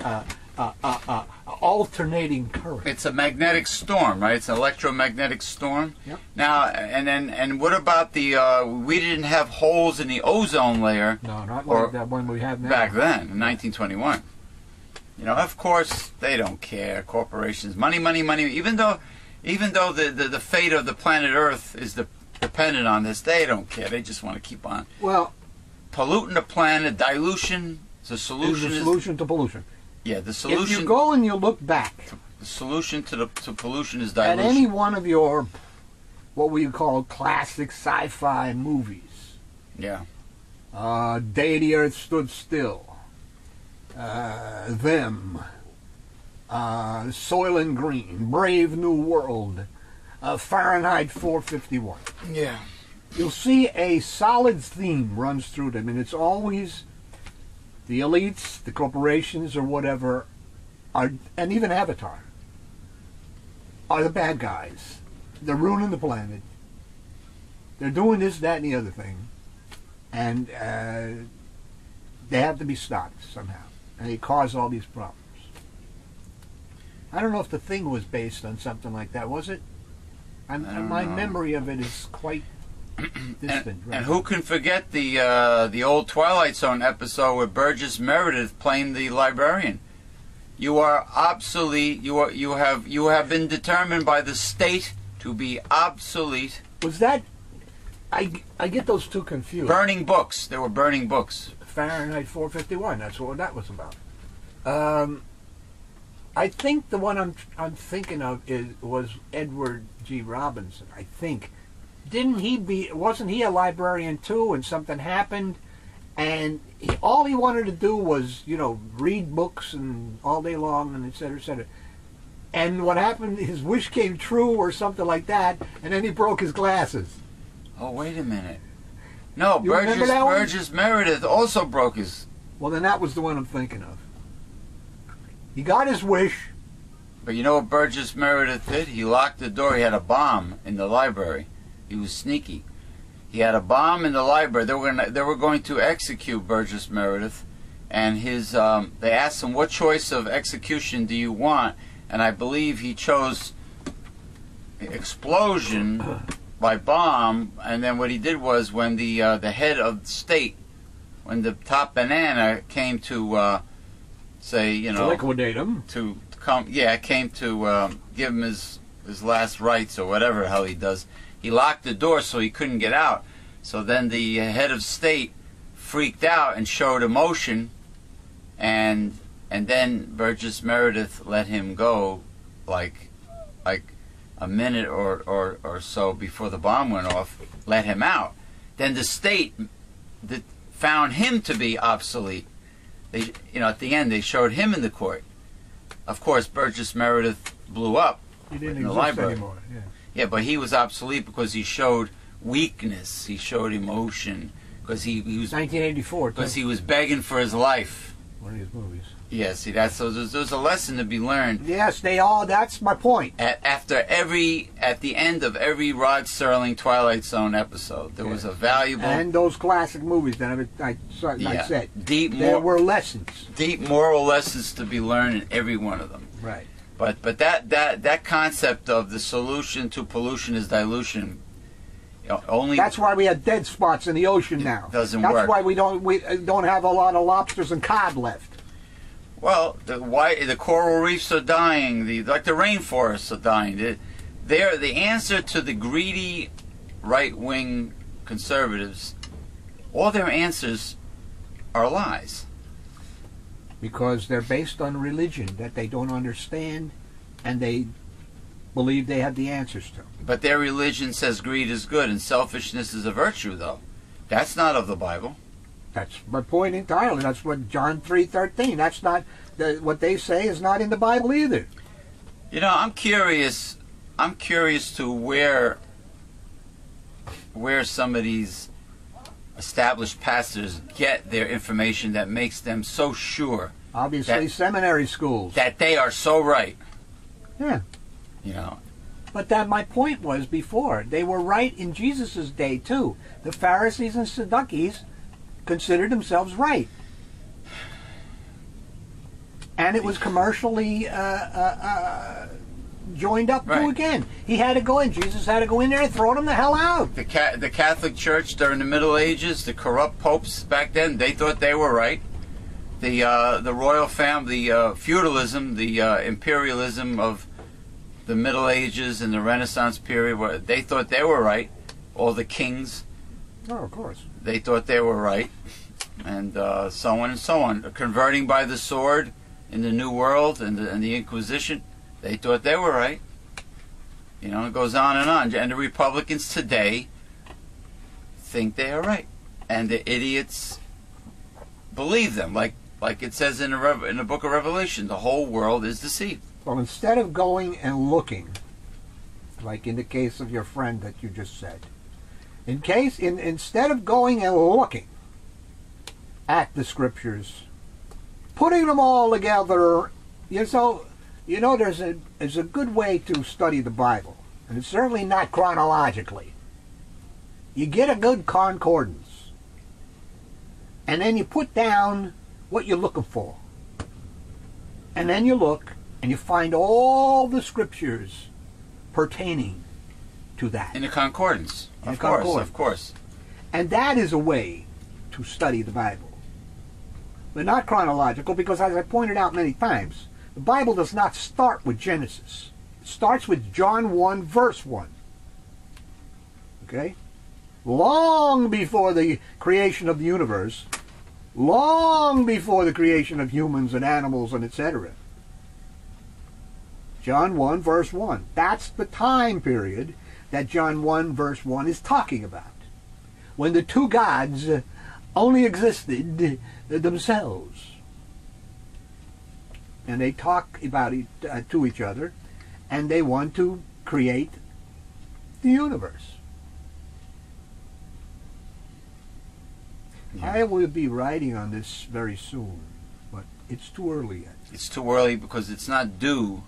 Speaker 2: alternating current.
Speaker 1: It's a magnetic storm, right? It's an electromagnetic storm.
Speaker 2: Yep.
Speaker 1: Now, and what about the? We didn't have holes in the ozone layer.
Speaker 2: No, not like that one we have now.
Speaker 1: Back then, in 1921. You know, of course, they don't care. Corporations, money, money, money. Even though the fate of the planet Earth is dependent on this, they don't care. They just want to keep on.
Speaker 2: Well,
Speaker 1: polluting the planet, dilution. The solution
Speaker 2: is the solution to pollution.
Speaker 1: Yeah, the solution.
Speaker 2: If you go and you look back,
Speaker 1: the solution to pollution is dilution.
Speaker 2: At any one of your, what we call classic sci-fi movies.
Speaker 1: Yeah.
Speaker 2: Day the Earth Stood Still. Them. Soylent Green. Brave New World. Fahrenheit 451.
Speaker 1: Yeah.
Speaker 2: You'll see a solid theme runs through them, and it's always the elites, the corporations, or whatever, and even Avatar, are the bad guys. They're ruining the planet. They're doing this, that, and the other thing. And they have to be stopped somehow. And they cause all these problems. I don't know if the thing was based on something like that, was it? My memory of it is quite distant.
Speaker 1: And who can forget the old Twilight Zone episode where Burgess Meredith playing the librarian? You are obsolete. You have been determined by the state to be obsolete.
Speaker 2: Was that? I get those two confused.
Speaker 1: Burning books. They were burning books.
Speaker 2: Fahrenheit 451. That's what that was about. I think the one I'm thinking of was Edward G. Robinson. I think. Wasn't he a librarian too? And something happened, and all he wanted to do was, read books and all day long, and et cetera, et cetera. And what happened? His wish came true, or something like that, and then he broke his glasses.
Speaker 1: Oh, wait a minute. No, Burgess Meredith also broke his...
Speaker 2: Well, then that was the one I'm thinking of. He got his wish.
Speaker 1: But you know what Burgess Meredith did? He locked the door. He had a bomb in the library. He was sneaky. He had a bomb in the library. They were going to execute Burgess Meredith, and they asked him, what choice of execution do you want? And I believe he chose explosion by bomb. And then what he did was, when the head of the state, when the top banana came to say,
Speaker 2: to liquidate him,
Speaker 1: came to give him his last rites or whatever the hell he does. He locked the door so he couldn't get out. So then the head of state freaked out and showed emotion, and then Burgess Meredith let him go, like a minute or so before the bomb went off. Let him out. Then the state found him to be obsolete. At the end they showed him in the court. Of course, Burgess Meredith blew up in the library.
Speaker 2: Anymore. Yeah.
Speaker 1: Yeah, but he was obsolete because he showed weakness. He showed emotion because he was
Speaker 2: 1984.
Speaker 1: Because he was begging for his life.
Speaker 2: One of his movies.
Speaker 1: Yeah, see that's so. There's a lesson to be learned.
Speaker 2: Yes, that's my point.
Speaker 1: At the end of every Rod Serling Twilight Zone episode, there was a valuable
Speaker 2: and those classic movies that I said. There were lessons.
Speaker 1: Deep moral lessons to be learned in every one of them.
Speaker 2: Right.
Speaker 1: But that concept of the solution to pollution is dilution. Only
Speaker 2: that's why we have dead spots in the ocean now.
Speaker 1: Doesn't work.
Speaker 2: That's why we don't have a lot of lobsters and cod left.
Speaker 1: Well, the coral reefs are dying. The rainforests are dying. They're the answer to the greedy right-wing conservatives. All their answers are lies.
Speaker 2: Because they're based on religion that they don't understand, and they believe they have the answers to.
Speaker 1: But their religion says greed is good and selfishness is a virtue, though. That's not of the Bible.
Speaker 2: That's my point entirely. That's what John 3:13. That's not what they say is not in the Bible either.
Speaker 1: I'm curious. I'm curious to where some of these established pastors get their information that makes them so sure.
Speaker 2: Obviously, seminary schools.
Speaker 1: That they are so right.
Speaker 2: Yeah. But my point was before, they were right in Jesus' day too. The Pharisees and Sadducees considered themselves right. And it was commercially joined up to again. He had to go in. Jesus had to go in there and throw them the hell out.
Speaker 1: The Catholic Church during the Middle Ages, the corrupt popes back then, they thought they were right. The royal family, feudalism, the imperialism of the Middle Ages and the Renaissance period, they thought they were right. All the kings.
Speaker 2: Oh, of course.
Speaker 1: They thought they were right. And so on and so on. Converting by the sword in the New World and the Inquisition, they thought they were right. It goes on. And the Republicans today think they are right. And the idiots believe them. Like it says in the book of Revelation, the whole world is deceived.
Speaker 2: Well, instead of going and looking, like in the case of your friend that you just said, instead of going and looking at the scriptures, putting them all together, there's a good way to study the Bible, and it's certainly not chronologically. You get a good concordance, And then you put down what you're looking for. And then you look and you find all the scriptures pertaining to that.
Speaker 1: In the concordance. Of course.
Speaker 2: And that is a way to study the Bible. But not chronological, because as I pointed out many times, the Bible does not start with Genesis. It starts with John 1, verse 1. Okay? Long before the creation of the universe, long before the creation of humans and animals and etc. John 1, verse 1. That's the time period that John 1, verse 1 is talking about. When the two gods only existed themselves. And they talk about it to each other, and they want to create the universe. Yeah. I will be writing on this very soon, but it's too early yet.
Speaker 1: It's too early because it's not due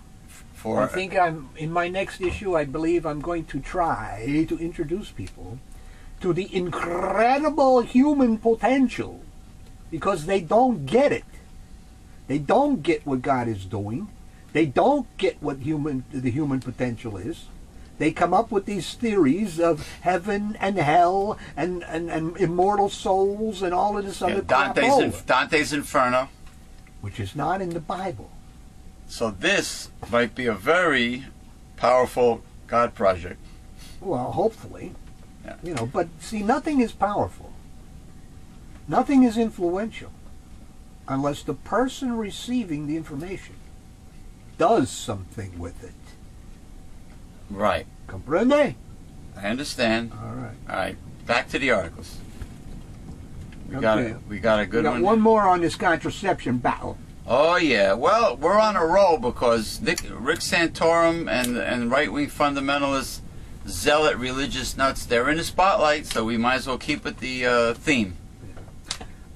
Speaker 1: for...
Speaker 2: I think in my next issue, I believe I'm going to try to introduce people to the incredible human potential, because they don't get it. They don't get what God is doing. They don't get what the human potential is. They come up with these theories of heaven and hell and immortal souls and all of this other crap.
Speaker 1: Dante's Inferno.
Speaker 2: Which is not in the Bible.
Speaker 1: So this might be a very powerful God project.
Speaker 2: Well, hopefully.
Speaker 1: Yeah.
Speaker 2: You know, but see, nothing is powerful. Nothing is influential unless the person receiving the information does something with it.
Speaker 1: Right.
Speaker 2: Comprende?
Speaker 1: I understand.
Speaker 2: All right.
Speaker 1: All right. Back to the articles. We got a good one.
Speaker 2: We got one more on this contraception battle.
Speaker 1: Oh yeah. Well, we're on a roll because Rick Santorum and right-wing fundamentalists, zealot religious nuts, they're in the spotlight, so we might as well keep it the theme.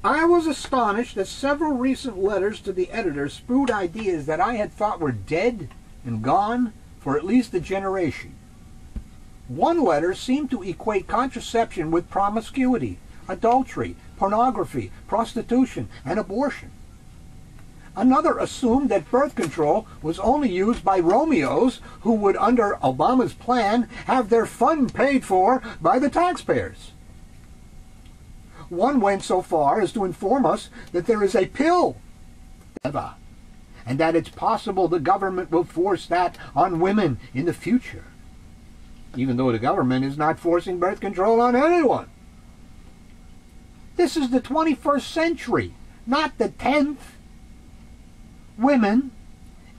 Speaker 2: I was astonished that several recent letters to the editor spewed ideas that I had thought were dead and gone for at least a generation. One letter seemed to equate contraception with promiscuity, adultery, pornography, prostitution, and abortion. Another assumed that birth control was only used by Romeos who would, under Obama's plan, have their fun paid for by the taxpayers. One went so far as to inform us that there is a pill, and that it's possible the government will force that on women in the future, even though the government is not forcing birth control on anyone. This is the 21st century, not the 10th. Women,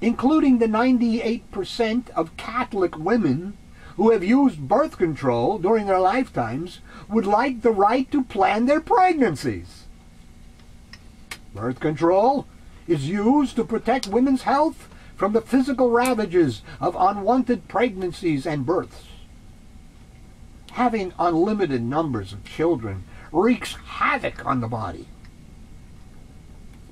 Speaker 2: including the 98% of Catholic women who have used birth control during their lifetimes, would like the right to plan their pregnancies. Birth control is used to protect women's health from the physical ravages of unwanted pregnancies and births. Having unlimited numbers of children wreaks havoc on the body.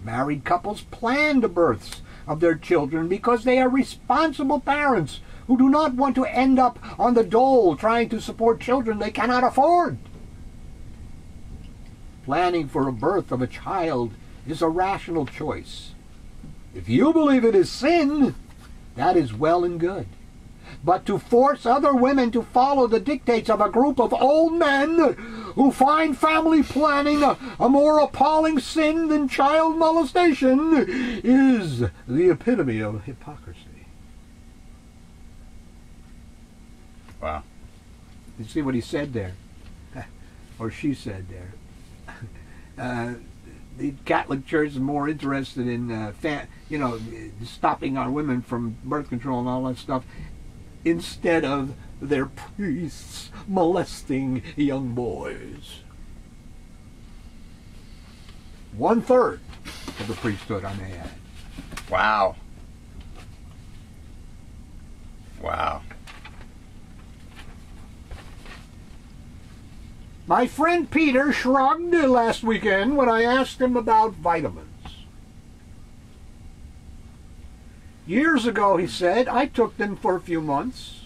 Speaker 2: Married couples plan the births of their children because they are responsible parents who do not want to end up on the dole trying to support children they cannot afford. Planning for a birth of a child is a rational choice. If you believe it is sin, that is well and good. But to force other women to follow the dictates of a group of old men who find family planning a more appalling sin than child molestation is the epitome of hypocrisy.
Speaker 1: Wow.
Speaker 2: You see what he said there? Or she said there. The Catholic Church is more interested in, stopping our women from birth control and all that stuff, instead of their priests molesting young boys. 1/3 of the priesthood, I may add.
Speaker 1: Wow. Wow.
Speaker 2: My friend Peter shrugged last weekend when I asked him about vitamins. Years ago, he said, I took them for a few months,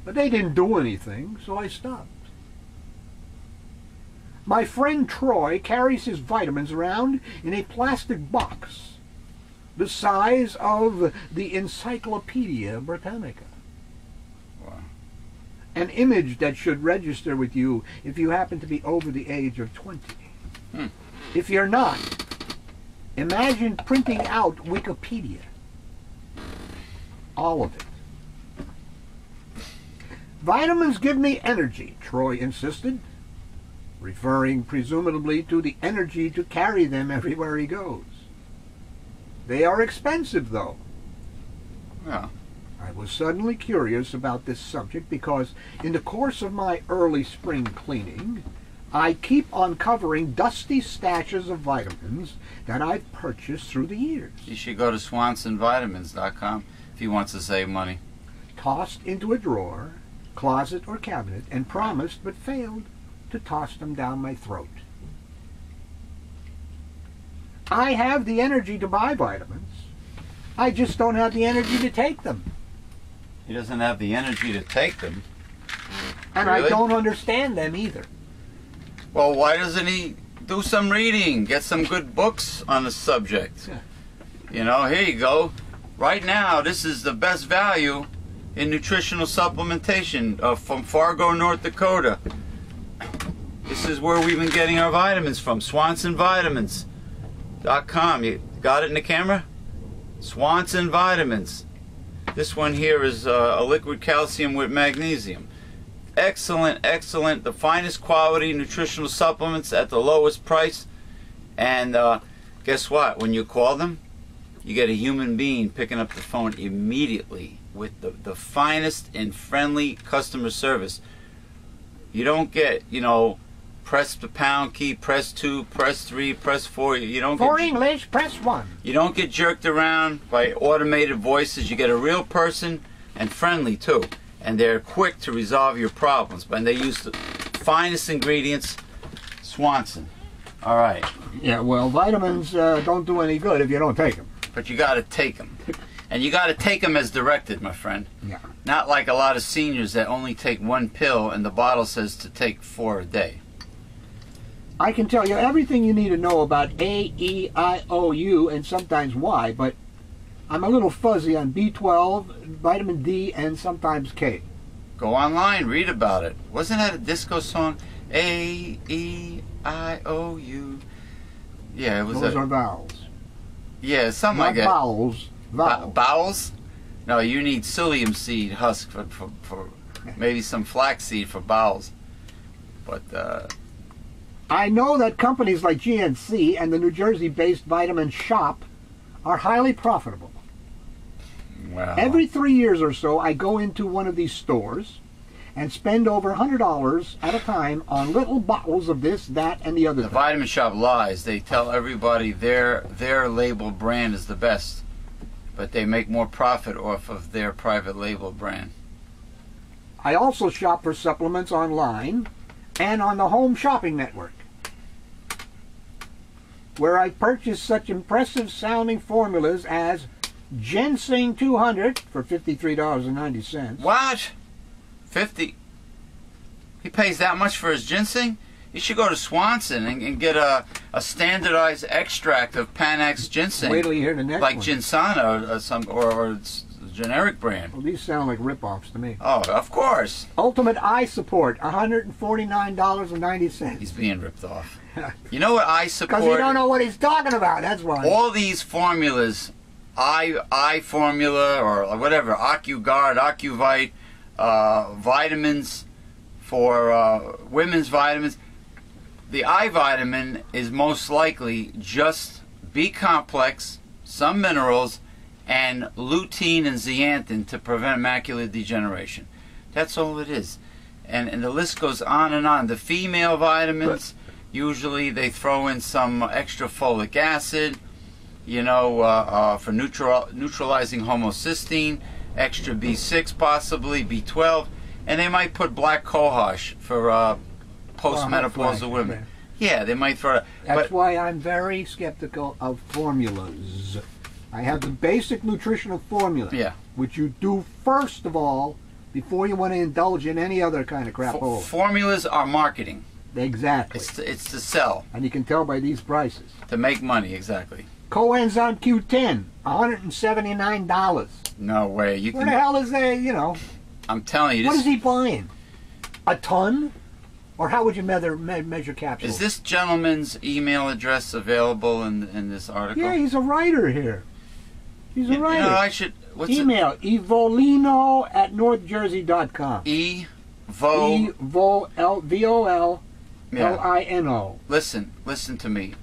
Speaker 2: but they didn't do anything, so I stopped. My friend Troy carries his vitamins around in a plastic box the size of the Encyclopedia Britannica.
Speaker 1: Wow.
Speaker 2: An image that should register with you if you happen to be over the age of 20. If you're not, imagine printing out Wikipedia. All of it. Vitamins give me energy, Troy insisted, referring presumably to the energy to carry them everywhere he goes. They are expensive, though.
Speaker 1: Yeah.
Speaker 2: I was suddenly curious about this subject because in the course of my early spring cleaning, I keep uncovering dusty stashes of vitamins that I've purchased through the years.
Speaker 1: You should go to swansonvitamins.com if he wants to save money.
Speaker 2: Tossed into a drawer, closet, or cabinet, and promised but failed to toss them down my throat. I have the energy to buy vitamins. I just don't have the energy to take them.
Speaker 1: He doesn't have the energy to take them.
Speaker 2: And
Speaker 1: really?
Speaker 2: I don't understand them either.
Speaker 1: Well, why doesn't he do some reading? Get some good books on the subject.
Speaker 2: Yeah.
Speaker 1: You know, here you go. Right now, this is the best value in nutritional supplementation from Fargo, North Dakota. This is where we've been getting our vitamins from. SwansonVitamins.com. You got it in the camera? Swanson Vitamins. This one here is a liquid calcium with magnesium. Excellent, excellent. The finest quality nutritional supplements at the lowest price. And guess what? When you call them, you get a human being picking up the phone immediately with the finest and friendly customer service. You don't get, you know, press the pound key, press 2, press 3, press 4. You don't
Speaker 2: For
Speaker 1: get,
Speaker 2: English, press 1.
Speaker 1: You don't get jerked around by automated voices. You get a real person, and friendly too. And they're quick to resolve your problems. And they use the finest ingredients. Swanson. All right.
Speaker 2: Yeah, well, vitamins don't do any good if you don't take them.
Speaker 1: But you got to take them. And you got to take them as directed, my friend.
Speaker 2: Yeah.
Speaker 1: Not like a lot of seniors that only take one pill and the bottle says to take 4 a day.
Speaker 2: I can tell you everything you need to know about A, E, I, O, U, and sometimes Y, but I'm a little fuzzy on B12, vitamin D, and sometimes K.
Speaker 1: Go online, read about it. Wasn't that a disco song? A, E, I, O, U. Yeah, it was.
Speaker 2: Those are vowels.
Speaker 1: Yeah, something
Speaker 2: Not
Speaker 1: like that.
Speaker 2: Vowels. Vowels.
Speaker 1: Bowels? No, you need psyllium seed husk for maybe some flax seed for bowels. But
Speaker 2: I know that companies like GNC and the New Jersey-based Vitamin Shop are highly profitable.
Speaker 1: Wow.
Speaker 2: Every 3 years or so, I go into one of these stores and spend over $100 at a time on little bottles of this, that, and the other
Speaker 1: The
Speaker 2: thing.
Speaker 1: Vitamin Shop lies. They tell everybody their label brand is the best, but they make more profit off of their private label brand.
Speaker 2: I also shop for supplements online and on the Home Shopping Network, where I purchase such impressive sounding formulas as Ginseng 200 for $53.90.
Speaker 1: What? 50? He pays that much for his ginseng? You should go to Swanson and get a standardized extract of Panax ginseng.
Speaker 2: Wait till you hear the next
Speaker 1: like
Speaker 2: one.
Speaker 1: Ginsana or it's a generic brand.
Speaker 2: Well, these sound like rip-offs to me.
Speaker 1: Oh, of course.
Speaker 2: Ultimate Eye Support, $149.90.
Speaker 1: He's being ripped off. You know what eye support?
Speaker 2: Because you don't know what he's talking about, that's why.
Speaker 1: All these formulas, eye formula or whatever, OcuGuard, OcuVite, vitamins for women's vitamins. The eye vitamin is most likely just B-complex, some minerals, and lutein and zeaxanthin to prevent macular degeneration. That's all it is. And the list goes on and on. The female vitamins, usually they throw in some extra folic acid, you know, for neutralizing homocysteine, extra B6 possibly, B12, and they might put black cohosh for postmenopausal women. Yeah, they might throw it.
Speaker 2: That's why I'm very skeptical of formulas. I have the basic nutritional formula,
Speaker 1: yeah,
Speaker 2: which you do first of all before you want to indulge in any other kind of crap.
Speaker 1: Formulas are marketing.
Speaker 2: Exactly.
Speaker 1: It's to sell.
Speaker 2: And you can tell by these prices.
Speaker 1: To make money, exactly.
Speaker 2: Coenzyme Q10, $179.
Speaker 1: No way.
Speaker 2: Where the hell is that, you know?
Speaker 1: I'm telling you.
Speaker 2: What is he buying? A ton? Or how would you measure capsules?
Speaker 1: Is this gentleman's email address available in this article?
Speaker 2: Yeah, he's a writer here. He's a writer.
Speaker 1: You know, I should... What's
Speaker 2: Email, evolino@northjersey.com. V-O-L-L-I-N-O.
Speaker 1: Listen to me.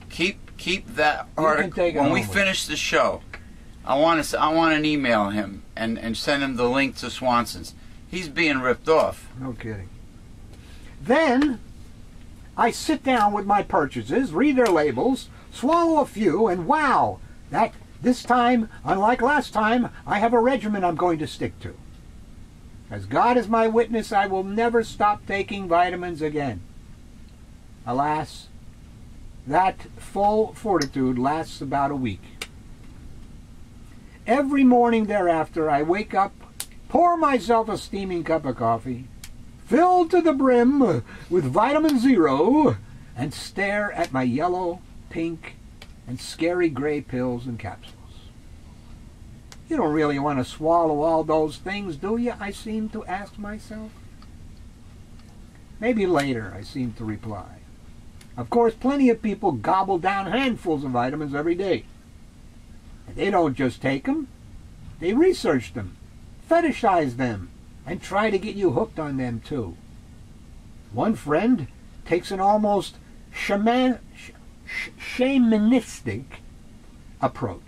Speaker 1: Keep that article. When we finish the show, I want to email him and send him the link to Swanson's. He's being ripped off.
Speaker 2: No kidding. Then I sit down with my purchases, read their labels, swallow a few, and wow, this time, unlike last time, I have a regimen I'm going to stick to. As God is my witness, I will never stop taking vitamins again. Alas, that full fortitude lasts about a week. Every morning thereafter, I wake up, pour myself a steaming cup of coffee, filled to the brim with vitamin zero, and stare at my yellow, pink, and scary gray pills and capsules. You don't really want to swallow all those things, do you? I seem to ask myself. Maybe later, I seem to reply. Of course, plenty of people gobble down handfuls of vitamins every day. And they don't just take them. They research them, fetishize them, and try to get you hooked on them too. One friend takes an almost shamanistic approach.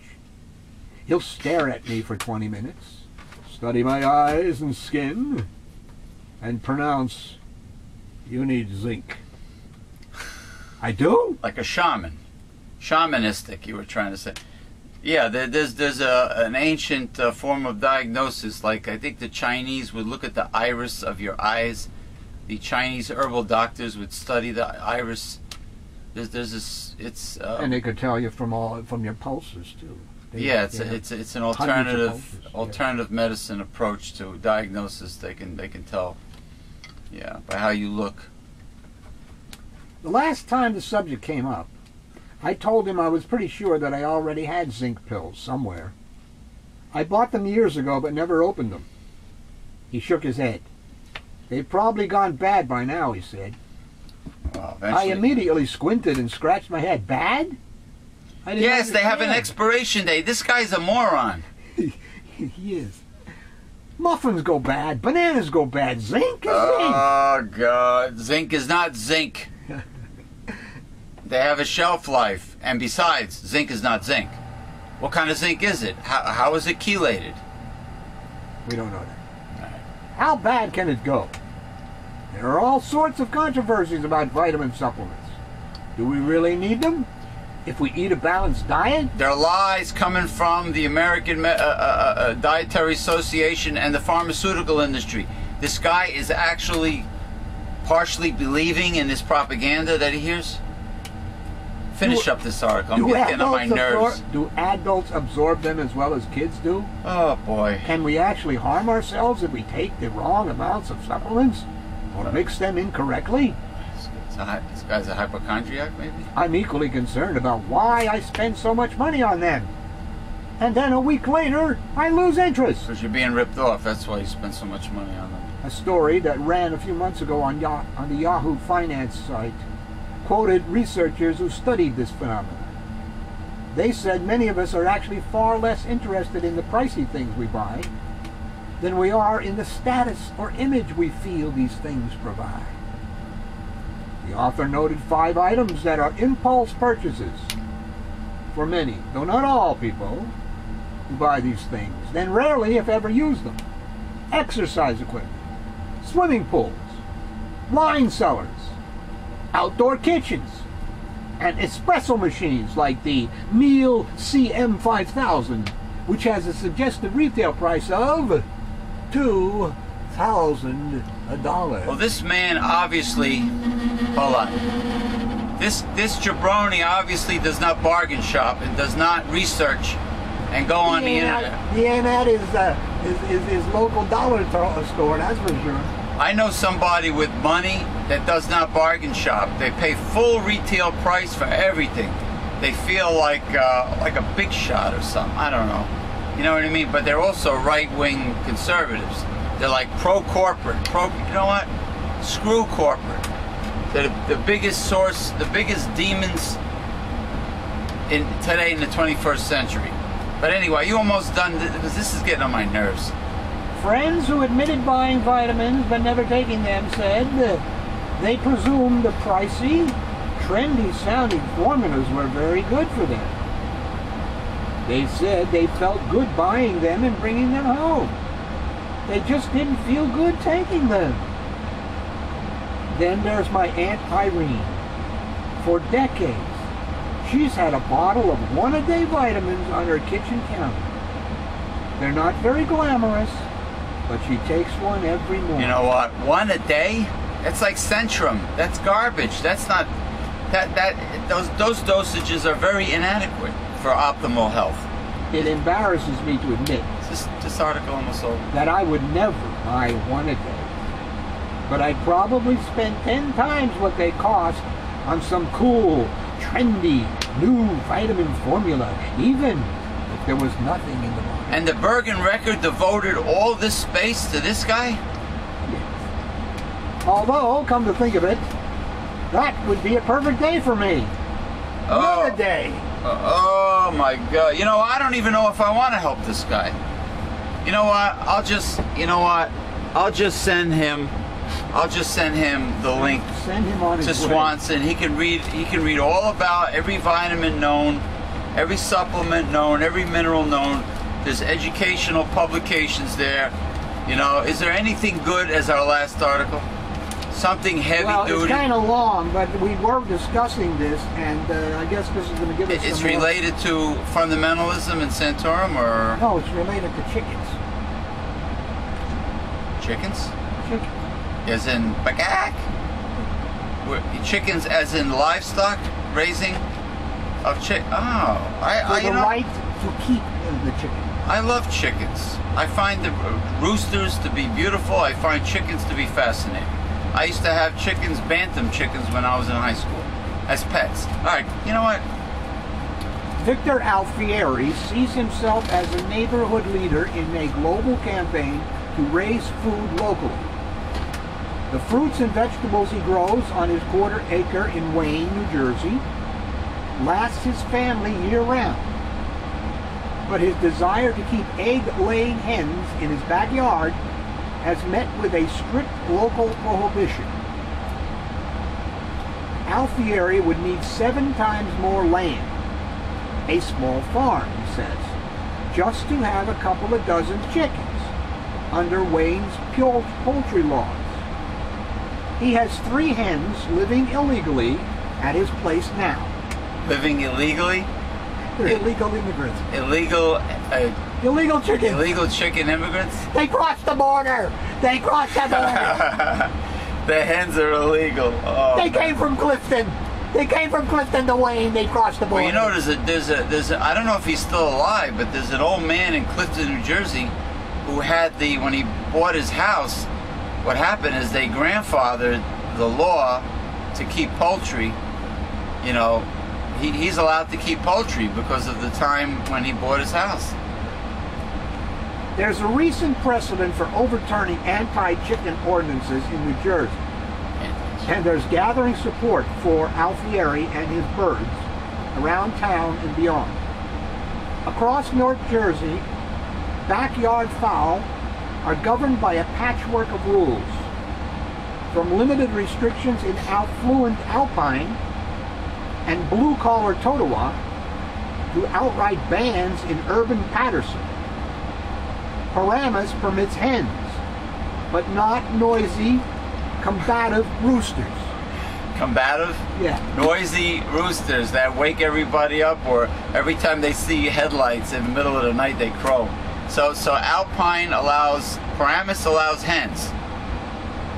Speaker 2: He'll stare at me for 20 minutes, study my eyes and skin, and pronounce, "You need zinc." I do?
Speaker 1: Like a shaman. Shamanistic, you were trying to say. Yeah, there's an ancient form of diagnosis. Like, I think the Chinese would look at the iris of your eyes. The Chinese herbal doctors would study the iris. There's this.
Speaker 2: And they could tell you from your pulses too.
Speaker 1: It's an alternative medicine approach to diagnosis. They can tell, yeah, by how you look.
Speaker 2: The last time the subject came up, I told him I was pretty sure that I already had zinc pills somewhere. I bought them years ago but never opened them. He shook his head. They've probably gone bad by now, he said.
Speaker 1: Well,
Speaker 2: I immediately squinted and scratched my head. Bad?
Speaker 1: Yes, they have an expiration date. This guy's a moron.
Speaker 2: He is. Muffins go bad. Bananas go bad. Zinc is zinc.
Speaker 1: Oh, God. Zinc is not zinc. They have a shelf life. And besides, zinc is not zinc. What kind of zinc is it? How is it chelated?
Speaker 2: We don't know that. How bad can it go? There are all sorts of controversies about vitamin supplements. Do we really need them? If we eat a balanced diet?
Speaker 1: There are lies coming from the American Dietary Association and the pharmaceutical industry. This guy is actually partially believing in this propaganda that he hears. Finish up this article. I'm getting on my nerves.
Speaker 2: Do adults absorb them as well as kids do?
Speaker 1: Oh, boy.
Speaker 2: Can we actually harm ourselves if we take the wrong amounts of supplements? Or mix them incorrectly?
Speaker 1: This guy's a hypochondriac, maybe?
Speaker 2: I'm equally concerned about why I spend so much money on them. And then a week later, I lose interest.
Speaker 1: Because you're being ripped off. That's why you spend so much money on them.
Speaker 2: A story that ran a few months ago on the Yahoo Finance site quoted researchers who studied this phenomenon. They said many of us are actually far less interested in the pricey things we buy than we are in the status or image we feel these things provide. The author noted 5 items that are impulse purchases for many, though not all people, who buy these things, then rarely, if ever, use them. Exercise equipment, swimming pools, wine cellars, outdoor kitchens, and espresso machines like the Miele CM5000, which has a suggested retail price of $2,000.
Speaker 1: Well, this man obviously, hold on. This jabroni obviously does not bargain shop and does not research and go on the internet.
Speaker 2: He ain't at his local dollar store, that's for sure.
Speaker 1: I know somebody with money that does not bargain shop. They pay full retail price for everything. They feel like a big shot or something. I don't know. You know what I mean? But they're also right-wing conservatives. They're like pro-corporate. You know what? Screw corporate. They're the biggest source, the biggest demons today in the 21st century. But anyway, you almost done, because this is getting on my nerves.
Speaker 2: Friends who admitted buying vitamins but never taking them said they presumed the pricey, trendy-sounding formulas were very good for them. They said they felt good buying them and bringing them home. They just didn't feel good taking them. Then there's my Aunt Irene. For decades, she's had a bottle of one-a-day vitamins on her kitchen counter. They're not very glamorous, but she takes one every morning.
Speaker 1: You know what? One a day? That's like Santorum. That's garbage. That's not... Those dosages are very inadequate for optimal health.
Speaker 2: It embarrasses me to admit
Speaker 1: this article almost over.
Speaker 2: That I would never buy one a day. But I'd probably spend 10 times what they cost on some cool, trendy, new vitamin formula, even if there was nothing in the market.
Speaker 1: And the Bergen Record devoted all this space to this guy?
Speaker 2: Yes. Although, come to think of it, that would be a perfect day for me. What a day.
Speaker 1: Oh my God. You know, I don't even know if I want to help this guy. You know what? I'll just send him the link to Swanson. He can read all about every vitamin known, every supplement known, every mineral known. There's educational publications there. You know, is there anything good as our last article? Something heavy duty?
Speaker 2: Well, it's kind of long, but we were discussing this, and I guess this is going to give us
Speaker 1: It's
Speaker 2: some
Speaker 1: related to fundamentalism in Santorum, or?
Speaker 2: No, it's related to chickens.
Speaker 1: Chickens?
Speaker 2: Chickens.
Speaker 1: As in bagak? Chickens as in livestock raising of
Speaker 2: The right to keep the chicken.
Speaker 1: I love chickens. I find the roosters to be beautiful. I find chickens to be fascinating. I used to have chickens, bantam chickens, when I was in high school as pets. All right, you know what?
Speaker 2: Victor Alfieri sees himself as a neighborhood leader in a global campaign to raise food locally. The fruits and vegetables he grows on his quarter-acre in Wayne, New Jersey, lasts his family year-round. But his desire to keep egg-laying hens in his backyard has met with a strict local prohibition. Alfieri would need 7 times more land, a small farm, he says, just to have a couple of dozen chickens under Wayne's poultry laws. He has 3 hens living illegally at his place now.
Speaker 1: Living illegally?
Speaker 2: They're illegal immigrants.
Speaker 1: Illegal
Speaker 2: chickens.
Speaker 1: Illegal chicken immigrants?
Speaker 2: They crossed the border. They crossed the border.
Speaker 1: The hens are illegal. Oh,
Speaker 2: they came from Clifton. They came from Clifton to Wayne. They crossed the border.
Speaker 1: Well, you know, there's a I don't know if he's still alive, but there's an old man in Clifton, New Jersey, who had when he bought his house, what happened is they grandfathered the law to keep poultry. You know, he's allowed to keep poultry because of the time when he bought his house.
Speaker 2: There's a recent precedent for overturning anti-chicken ordinances in New Jersey. And there's gathering support for Alfieri and his birds around town and beyond. Across North Jersey, backyard fowl are governed by a patchwork of rules. From limited restrictions in affluent Alpine and blue-collar Totowa to outright bans in urban Patterson. Paramus permits hens, but not noisy, combative roosters.
Speaker 1: Combative?
Speaker 2: Yeah.
Speaker 1: Noisy roosters that wake everybody up, or every time they see headlights in the middle of the night they crow. So Alpine allows, Paramus allows hens.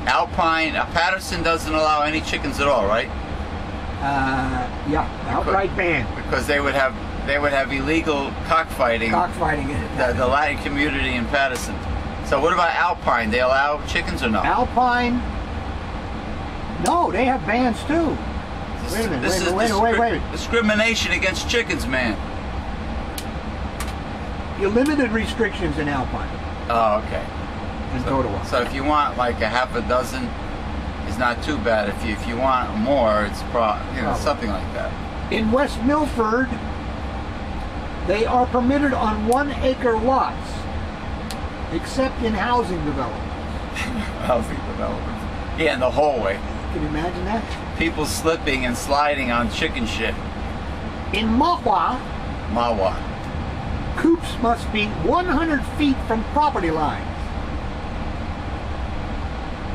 Speaker 1: Patterson doesn't allow any chickens at all, right?
Speaker 2: Yeah, outright ban.
Speaker 1: Because they would have illegal cockfighting.
Speaker 2: Cockfighting in it.
Speaker 1: The Latin community in Patterson. So what about Alpine? They allow chickens or no?
Speaker 2: Alpine, no, they have bans too. Wait a minute, wait a minute.
Speaker 1: Discrimination against chickens, man.
Speaker 2: You're limited restrictions in Alpine.
Speaker 1: Oh, okay. So if you want like a half a dozen, it's not too bad. If you want more, it's something like that.
Speaker 2: In West Milford, they are permitted on 1 acre lots, except in housing developments.
Speaker 1: Housing developments. Yeah, in the hallway.
Speaker 2: Can you imagine that?
Speaker 1: People slipping and sliding on chicken shit.
Speaker 2: In Mahwah, coops must be 100 feet from property lines.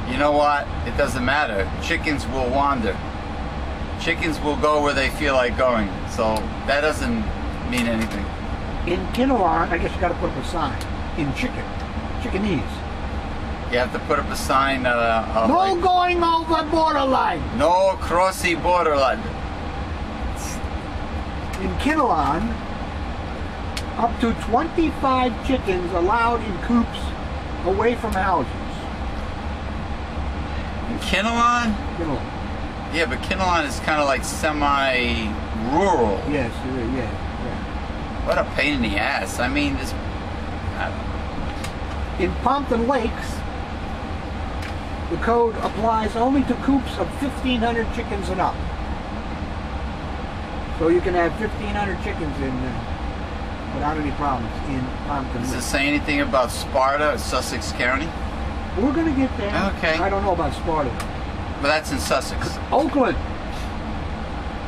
Speaker 1: You know what? It doesn't matter. Chickens will wander. Chickens will go where they feel like going. So that doesn't mean anything.
Speaker 2: In Kinnelon, I guess you got to put up a sign. In chickenese.
Speaker 1: You have to put up a sign.
Speaker 2: No like, going over borderline.
Speaker 1: No crossing borderline.
Speaker 2: In Kinnelon, up to 25 chickens allowed in coops away from houses.
Speaker 1: In Kinnelon?
Speaker 2: Kinnelon.
Speaker 1: Yeah, but Kinnelon is kind of like semi-rural.
Speaker 2: Yes, yeah.
Speaker 1: What a pain in the ass. I mean, this... I don't know.
Speaker 2: In Pompton Lakes, the code applies only to coops of 1,500 chickens and up. So you can have 1,500 chickens in without any problems in Pompton Lakes.
Speaker 1: Does it say anything about Sparta, Sussex County?
Speaker 2: We're going to get there.
Speaker 1: Okay.
Speaker 2: I don't know about Sparta.
Speaker 1: But that's in Sussex.
Speaker 2: Oakland.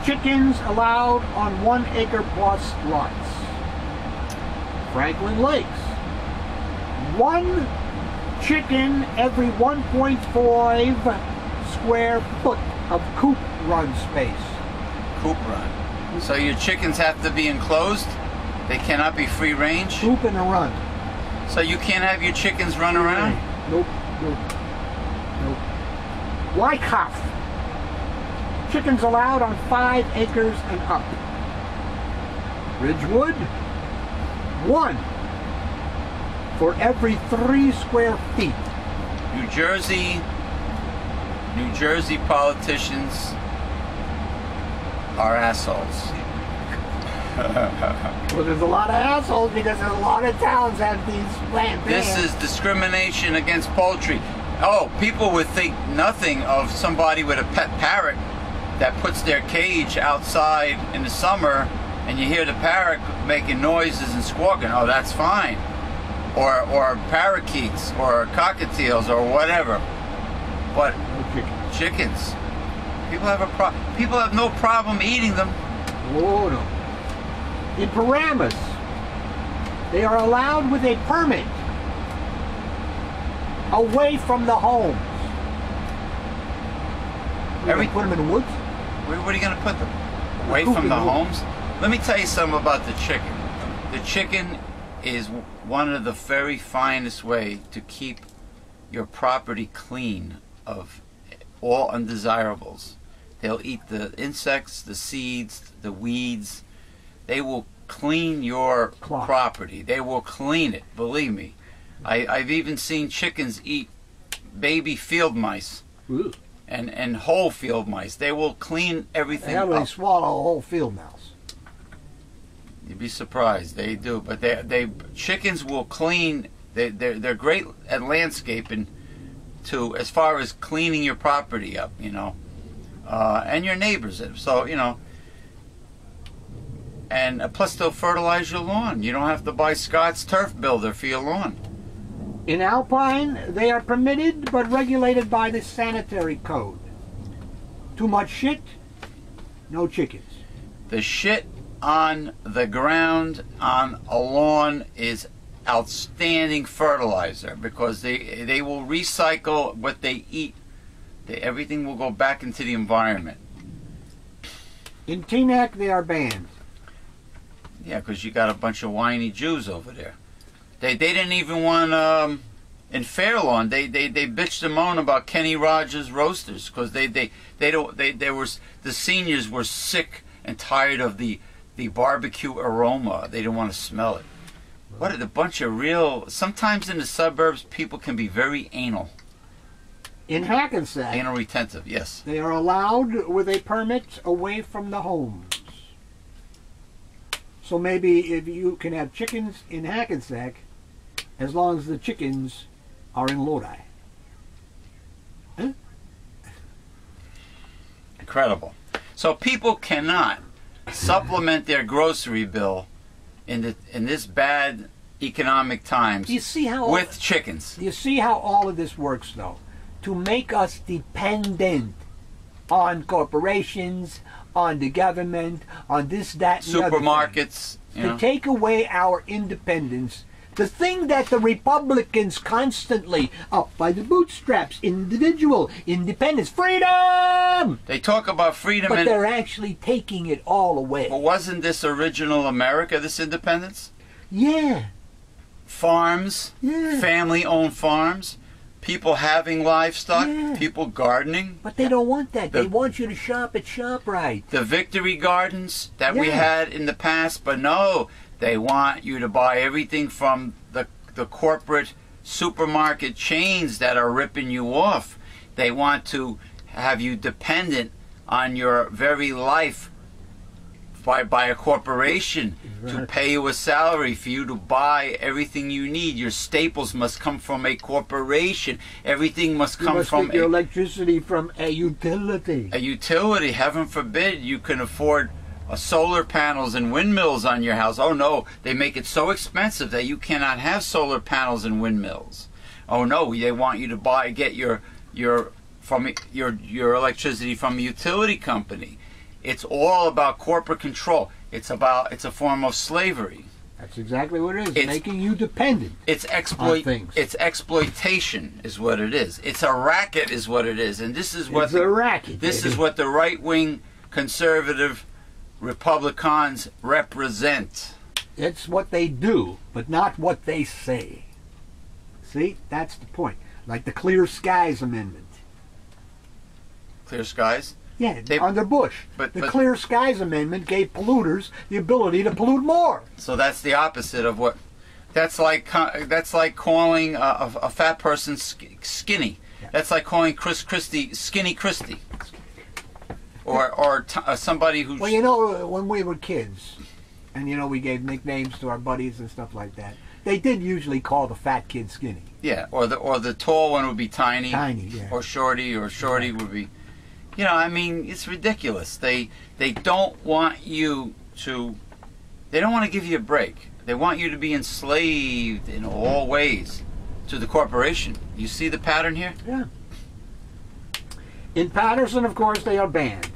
Speaker 2: Chickens allowed on 1 acre plus lots. Franklin Lakes. 1 chicken every 1.5 square foot of coop run space.
Speaker 1: Coop run. So your chickens have to be enclosed? They cannot be free range?
Speaker 2: Coop and a run.
Speaker 1: So you can't have your chickens run around?
Speaker 2: Nope. Wyckoff. Chickens allowed on 5 acres and up. Ridgewood. 1 for every 3 square feet.
Speaker 1: New Jersey politicians are assholes.
Speaker 2: Well, there's a lot of assholes because there's a lot of towns have these plant bans.
Speaker 1: This is discrimination against poultry. Oh, people would think nothing of somebody with a pet parrot that puts their cage outside in the summer and you hear the parrot making noises and squawking. Oh, that's fine. Or parakeets or cockatiels or whatever. But chickens, people have no problem eating them.
Speaker 2: Oh no. In Paramus, they are allowed with a permit away from the homes. Put them in the woods?
Speaker 1: Where are you going to put them? Away from the homes? Let me tell you something about the chicken. The chicken is one of the very finest way to keep your property clean of all undesirables. They'll eat the insects, the seeds, the weeds. They will clean your property. They will clean it, believe me. I've even seen chickens eat baby field mice.
Speaker 2: Ooh.
Speaker 1: And whole field mice. They will clean everything up.
Speaker 2: They swallow a whole field mouse.
Speaker 1: You'd be surprised. They do. But chickens will clean. They're great at landscaping too, as far as cleaning your property up, you know. And your neighbors. So, you know. And plus they'll fertilize your lawn. You don't have to buy Scott's Turf Builder for your lawn.
Speaker 2: In Alpine, they are permitted but regulated by the sanitary code. Too much shit, no chickens.
Speaker 1: The shit on the ground on a lawn is outstanding fertilizer because they will recycle what they eat. Everything will go back into the environment.
Speaker 2: In Teaneck, they are banned.
Speaker 1: Yeah, because you got a bunch of whiny Jews over there. They didn't even want in Fairlawn. They bitched and moaned about Kenny Rogers Roasters because the seniors were sick and tired of the barbecue aroma. They didn't want to smell it. What a bunch of real... Sometimes in the suburbs, people can be very anal.
Speaker 2: In Hackensack,
Speaker 1: anal retentive, yes.
Speaker 2: They are allowed with a permit away from the homes. So maybe if you can have chickens in Hackensack, as long as the chickens are in Lodi. Huh?
Speaker 1: Incredible. So people cannot supplement their grocery bill in this bad economic times with chickens.
Speaker 2: Do you see how all of this works, though? To make us dependent on corporations, on the government, on this, that, and
Speaker 1: supermarkets.
Speaker 2: To take away our independence. The thing that the Republicans constantly, up by the bootstraps, individual, independence, freedom!
Speaker 1: They talk about freedom,
Speaker 2: but they're actually taking it all away.
Speaker 1: But wasn't this original America, this independence?
Speaker 2: Yeah.
Speaker 1: Farms, family-owned farms, people having livestock, people gardening.
Speaker 2: But they don't want that. They want you to shop at ShopRite.
Speaker 1: The victory gardens that we had in the past, but no, they want you to buy everything from the corporate supermarket chains that are ripping you off. They want to have you dependent on your very life by a corporation to pay you a salary for you to buy everything you need. Your staples must come from a corporation. Everything must come from
Speaker 2: your electricity from a utility.
Speaker 1: A utility. Heaven forbid you can afford solar panels and windmills on your house. Oh no, they make it so expensive that you cannot have solar panels and windmills. Oh no, they want you to get your electricity from a utility company. It's all about corporate control. It's a form of slavery.
Speaker 2: That's exactly what it is. It's making you dependent.
Speaker 1: It's exploitation is what it is. It's a racket is what it is. And this is what
Speaker 2: it's a racket.
Speaker 1: This is what the right-wing conservative Republicans represent.
Speaker 2: It's what they do, but not what they say. See? That's the point. Like the Clear Skies Amendment.
Speaker 1: Clear skies?
Speaker 2: Yeah, under Bush. But the Clear Skies Amendment gave polluters the ability to pollute more.
Speaker 1: So that's the opposite of what... That's like calling a fat person skinny. Yeah. That's like calling Chris Christie Skinny Christie. Or somebody who's...
Speaker 2: Well, you know, when we were kids, and you know, we gave nicknames to our buddies and stuff like that, they did usually call the fat kid skinny.
Speaker 1: Yeah, or the tall one would be tiny.
Speaker 2: Tiny, yeah.
Speaker 1: Or shorty would be... You know, I mean, it's ridiculous. They don't want you to... They don't want to give you a break. They want you to be enslaved in all ways to the corporation. You see the pattern here?
Speaker 2: Yeah. In Patterson, of course, they are banned.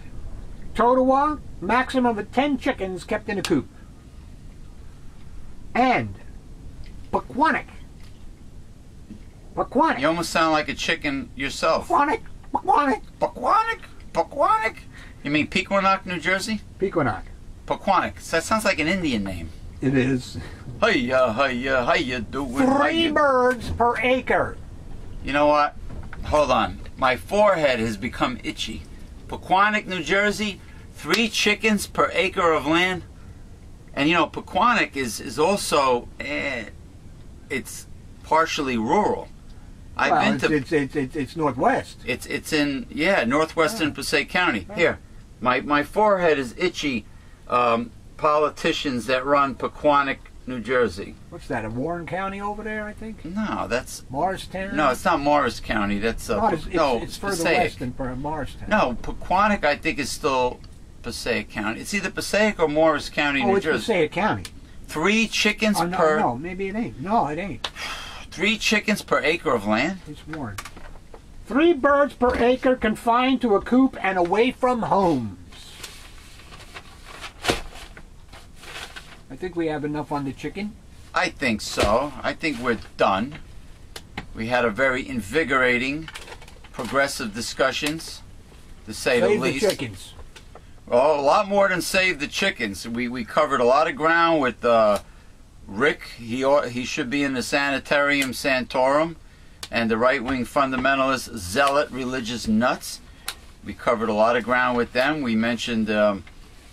Speaker 2: Totowa, maximum of 10 chickens kept in a coop. And Pequannock.
Speaker 1: You almost sound like a chicken yourself. Pequannock. You mean Pequannock, New Jersey?
Speaker 2: Pequannock.
Speaker 1: Pequannock. That sounds like an Indian name.
Speaker 2: It is.
Speaker 1: Hiya, how you doing?
Speaker 2: 3 birds per acre.
Speaker 1: You know what? Hold on. My forehead has become itchy. Pequannock, New Jersey, 3 chickens per acre of land. And you know, Pequannock is also, it's partially rural.
Speaker 2: It's northwest.
Speaker 1: It's in northwestern Passaic County. Here, my forehead is itchy. Politicians that run Pequannock, New Jersey.
Speaker 2: What's that? In Warren County over there, I think.
Speaker 1: No, that's
Speaker 2: Morristown.
Speaker 1: No, it's not Morris County. That's
Speaker 2: it's further west than Morristown.
Speaker 1: No, Pequannock I think is still Passaic County. It's either Passaic or Morris County, New Jersey.
Speaker 2: Oh, it's Passaic County.
Speaker 1: 3 chickens
Speaker 2: per... No, maybe it ain't. No, it ain't.
Speaker 1: 3 chickens per acre of land?
Speaker 2: It's Warren. 3 birds per acre confined to a coop and away from homes. I think we have enough on the chicken.
Speaker 1: I think so. I think we're done. We had a very invigorating, progressive discussions, to say the least.
Speaker 2: Save the chickens.
Speaker 1: Well, a lot more than save the chickens. We covered a lot of ground with Rick. He should be in the sanitarium Santorum, and the right-wing fundamentalist zealot religious nuts. We covered a lot of ground with them. We mentioned the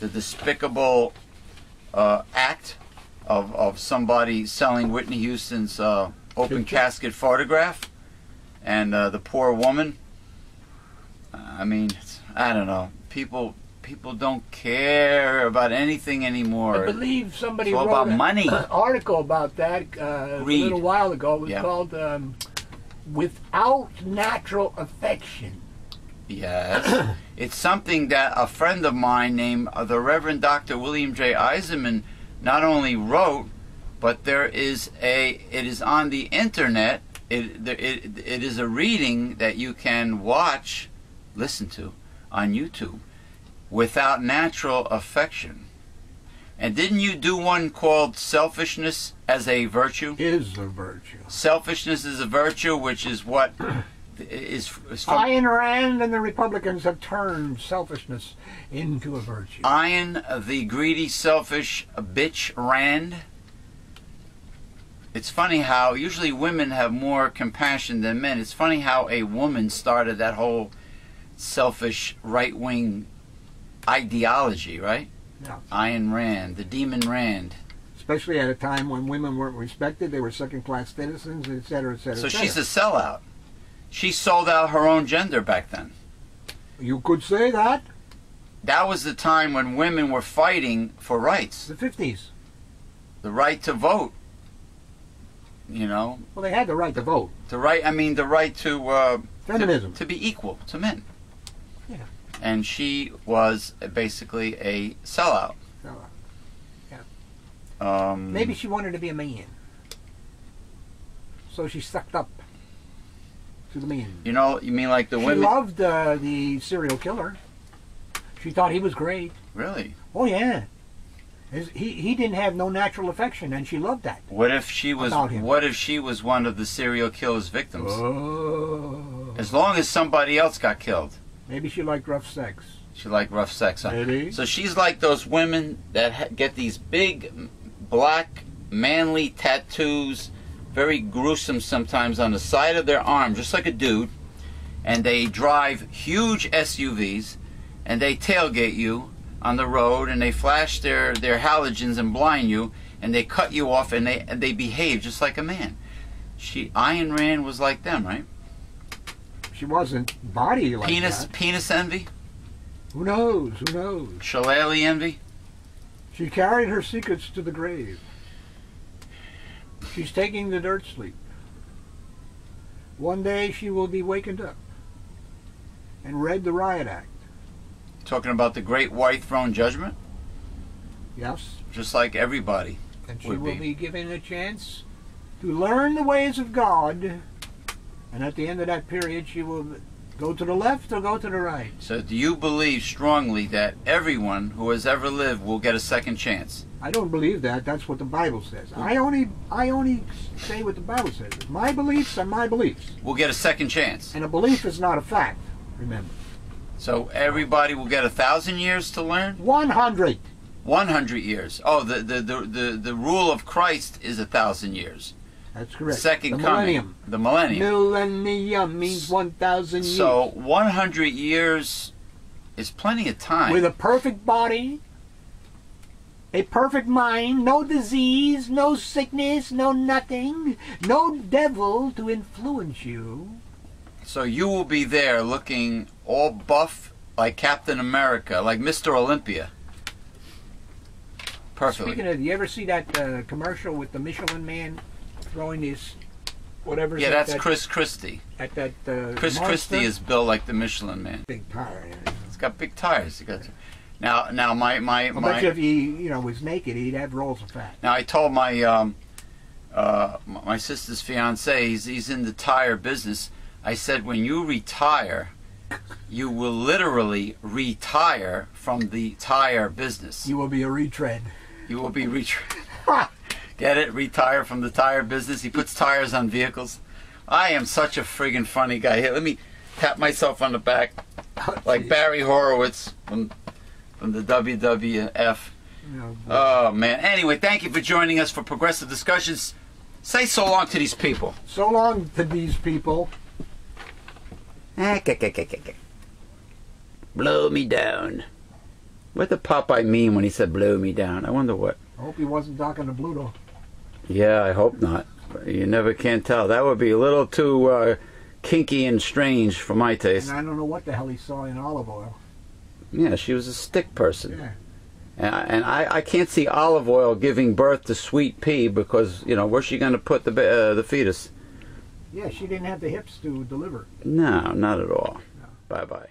Speaker 1: despicable act of somebody selling Whitney Houston's open casket photograph, and the poor woman. I mean, I don't know. People don't care about anything anymore.
Speaker 2: I believe somebody
Speaker 1: it's all
Speaker 2: wrote
Speaker 1: about money.
Speaker 2: An article about that a little while ago. It was called "Without Natural Affection."
Speaker 1: Yes. It's something that a friend of mine named the Reverend Dr. William J. Eisenman not only wrote, but it is on the internet. It is a reading that you can watch, listen to, on YouTube, Without Natural Affection. And didn't you do one called Selfishness as a Virtue?
Speaker 2: Is a virtue.
Speaker 1: Selfishness is a virtue, which is what is from
Speaker 2: Ayn Rand and the Republicans have turned selfishness into a virtue.
Speaker 1: Ayn, the greedy, selfish bitch Rand. It's funny how usually women have more compassion than men. It's funny how a woman started that whole selfish right-wing ideology, right?
Speaker 2: Yeah.
Speaker 1: Ayn Rand, the demon Rand.
Speaker 2: Especially at a time when women weren't respected, they were second-class citizens, etc., etc.
Speaker 1: So she's a sellout. She sold out her own gender back then.
Speaker 2: You could say that.
Speaker 1: That was the time when women were fighting for rights.
Speaker 2: The 50s.
Speaker 1: The right to vote. You know.
Speaker 2: Well, they had the right to vote.
Speaker 1: The right to
Speaker 2: feminism.
Speaker 1: To be equal to men.
Speaker 2: Yeah.
Speaker 1: And she was basically a sellout.
Speaker 2: Yeah. Maybe she wanted to be a man. So she sucked up to the men.
Speaker 1: You know, you mean like the women?
Speaker 2: She loved the serial killer. She thought he was great.
Speaker 1: Really?
Speaker 2: Oh, yeah. He didn't have no natural affection, and she loved that.
Speaker 1: What if she was? What if she was one of the serial killer's victims?
Speaker 2: Oh.
Speaker 1: As long as somebody else got killed.
Speaker 2: Maybe she liked rough sex.
Speaker 1: She liked rough sex. Huh?
Speaker 2: Maybe.
Speaker 1: So she's like those women that get these big, black, manly tattoos, very gruesome sometimes, on the side of their arm, just like a dude, and they drive huge SUVs, and they tailgate you on the road, and they flash their halogens and blind you, and they cut you off, and they behave just like a man. Ayn Rand was like them, right?
Speaker 2: She wasn't body like that.
Speaker 1: Penis envy?
Speaker 2: Who knows? Who knows?
Speaker 1: Shillelagh envy?
Speaker 2: She carried her secrets to the grave. She's taking the dirt sleep. One day she will be wakened up and read the riot act.
Speaker 1: Talking about the great white throne judgment?
Speaker 2: Yes.
Speaker 1: Just like everybody.
Speaker 2: And she will be given a chance to learn the ways of God. And at the end of that period, she will go to the left or go to the right.
Speaker 1: So do you believe strongly that everyone who has ever lived will get a second chance?
Speaker 2: I don't believe that. That's what the Bible says. I only say what the Bible says. My beliefs are my beliefs.
Speaker 1: We'll get a second chance.
Speaker 2: And a belief is not a fact, remember.
Speaker 1: So everybody will get 1,000 years to learn?
Speaker 2: 100.
Speaker 1: 100 years. Oh, the rule of Christ is 1,000 years.
Speaker 2: That's correct.
Speaker 1: Second coming. The millennium.
Speaker 2: Millennium means 1,000 years.
Speaker 1: So 100 years is plenty of time.
Speaker 2: With a perfect body, a perfect mind, no disease, no sickness, no nothing, no devil to influence you.
Speaker 1: So you will be there looking all buff like Captain America, like Mr. Olympia. Perfectly.
Speaker 2: Speaking of, you ever see that commercial with the Michelin Man throwing his whatever?
Speaker 1: Yeah, that's Chris Christie.
Speaker 2: At that
Speaker 1: Chris Christie is built like the Michelin Man.
Speaker 2: Big tire.
Speaker 1: It's got big tires. You got now my.
Speaker 2: I bet you if he was naked, he'd have rolls of fat.
Speaker 1: Now I told my my sister's fiance, he's in the tire business. I said, when you retire, you will literally retire from the tire business.
Speaker 2: You will be a retread.
Speaker 1: You will be retread. Get it? Retire from the tire business. He puts tires on vehicles. I am such a friggin' funny guy. Here, let me tap myself on the back, like Barry Horowitz from the WWF. Oh, man. Anyway, thank you for joining us for Progressive Discussions. Say so long to these people.
Speaker 2: So long to these people.
Speaker 1: Blow me down. What did Popeye mean when he said blow me down? I wonder what.
Speaker 2: I hope he wasn't talking to Bluto.
Speaker 1: Yeah, I hope not. You never can tell. That would be a little too kinky and strange for my taste.
Speaker 2: And I don't know what the hell he saw in olive oil.
Speaker 1: Yeah, she was a stick person.
Speaker 2: Yeah.
Speaker 1: And I can't see olive oil giving birth to sweet pea because, you know, where's she going to put the fetus?
Speaker 2: Yeah, she didn't have the hips to deliver.
Speaker 1: No, not at all.
Speaker 2: No.
Speaker 1: Bye-bye.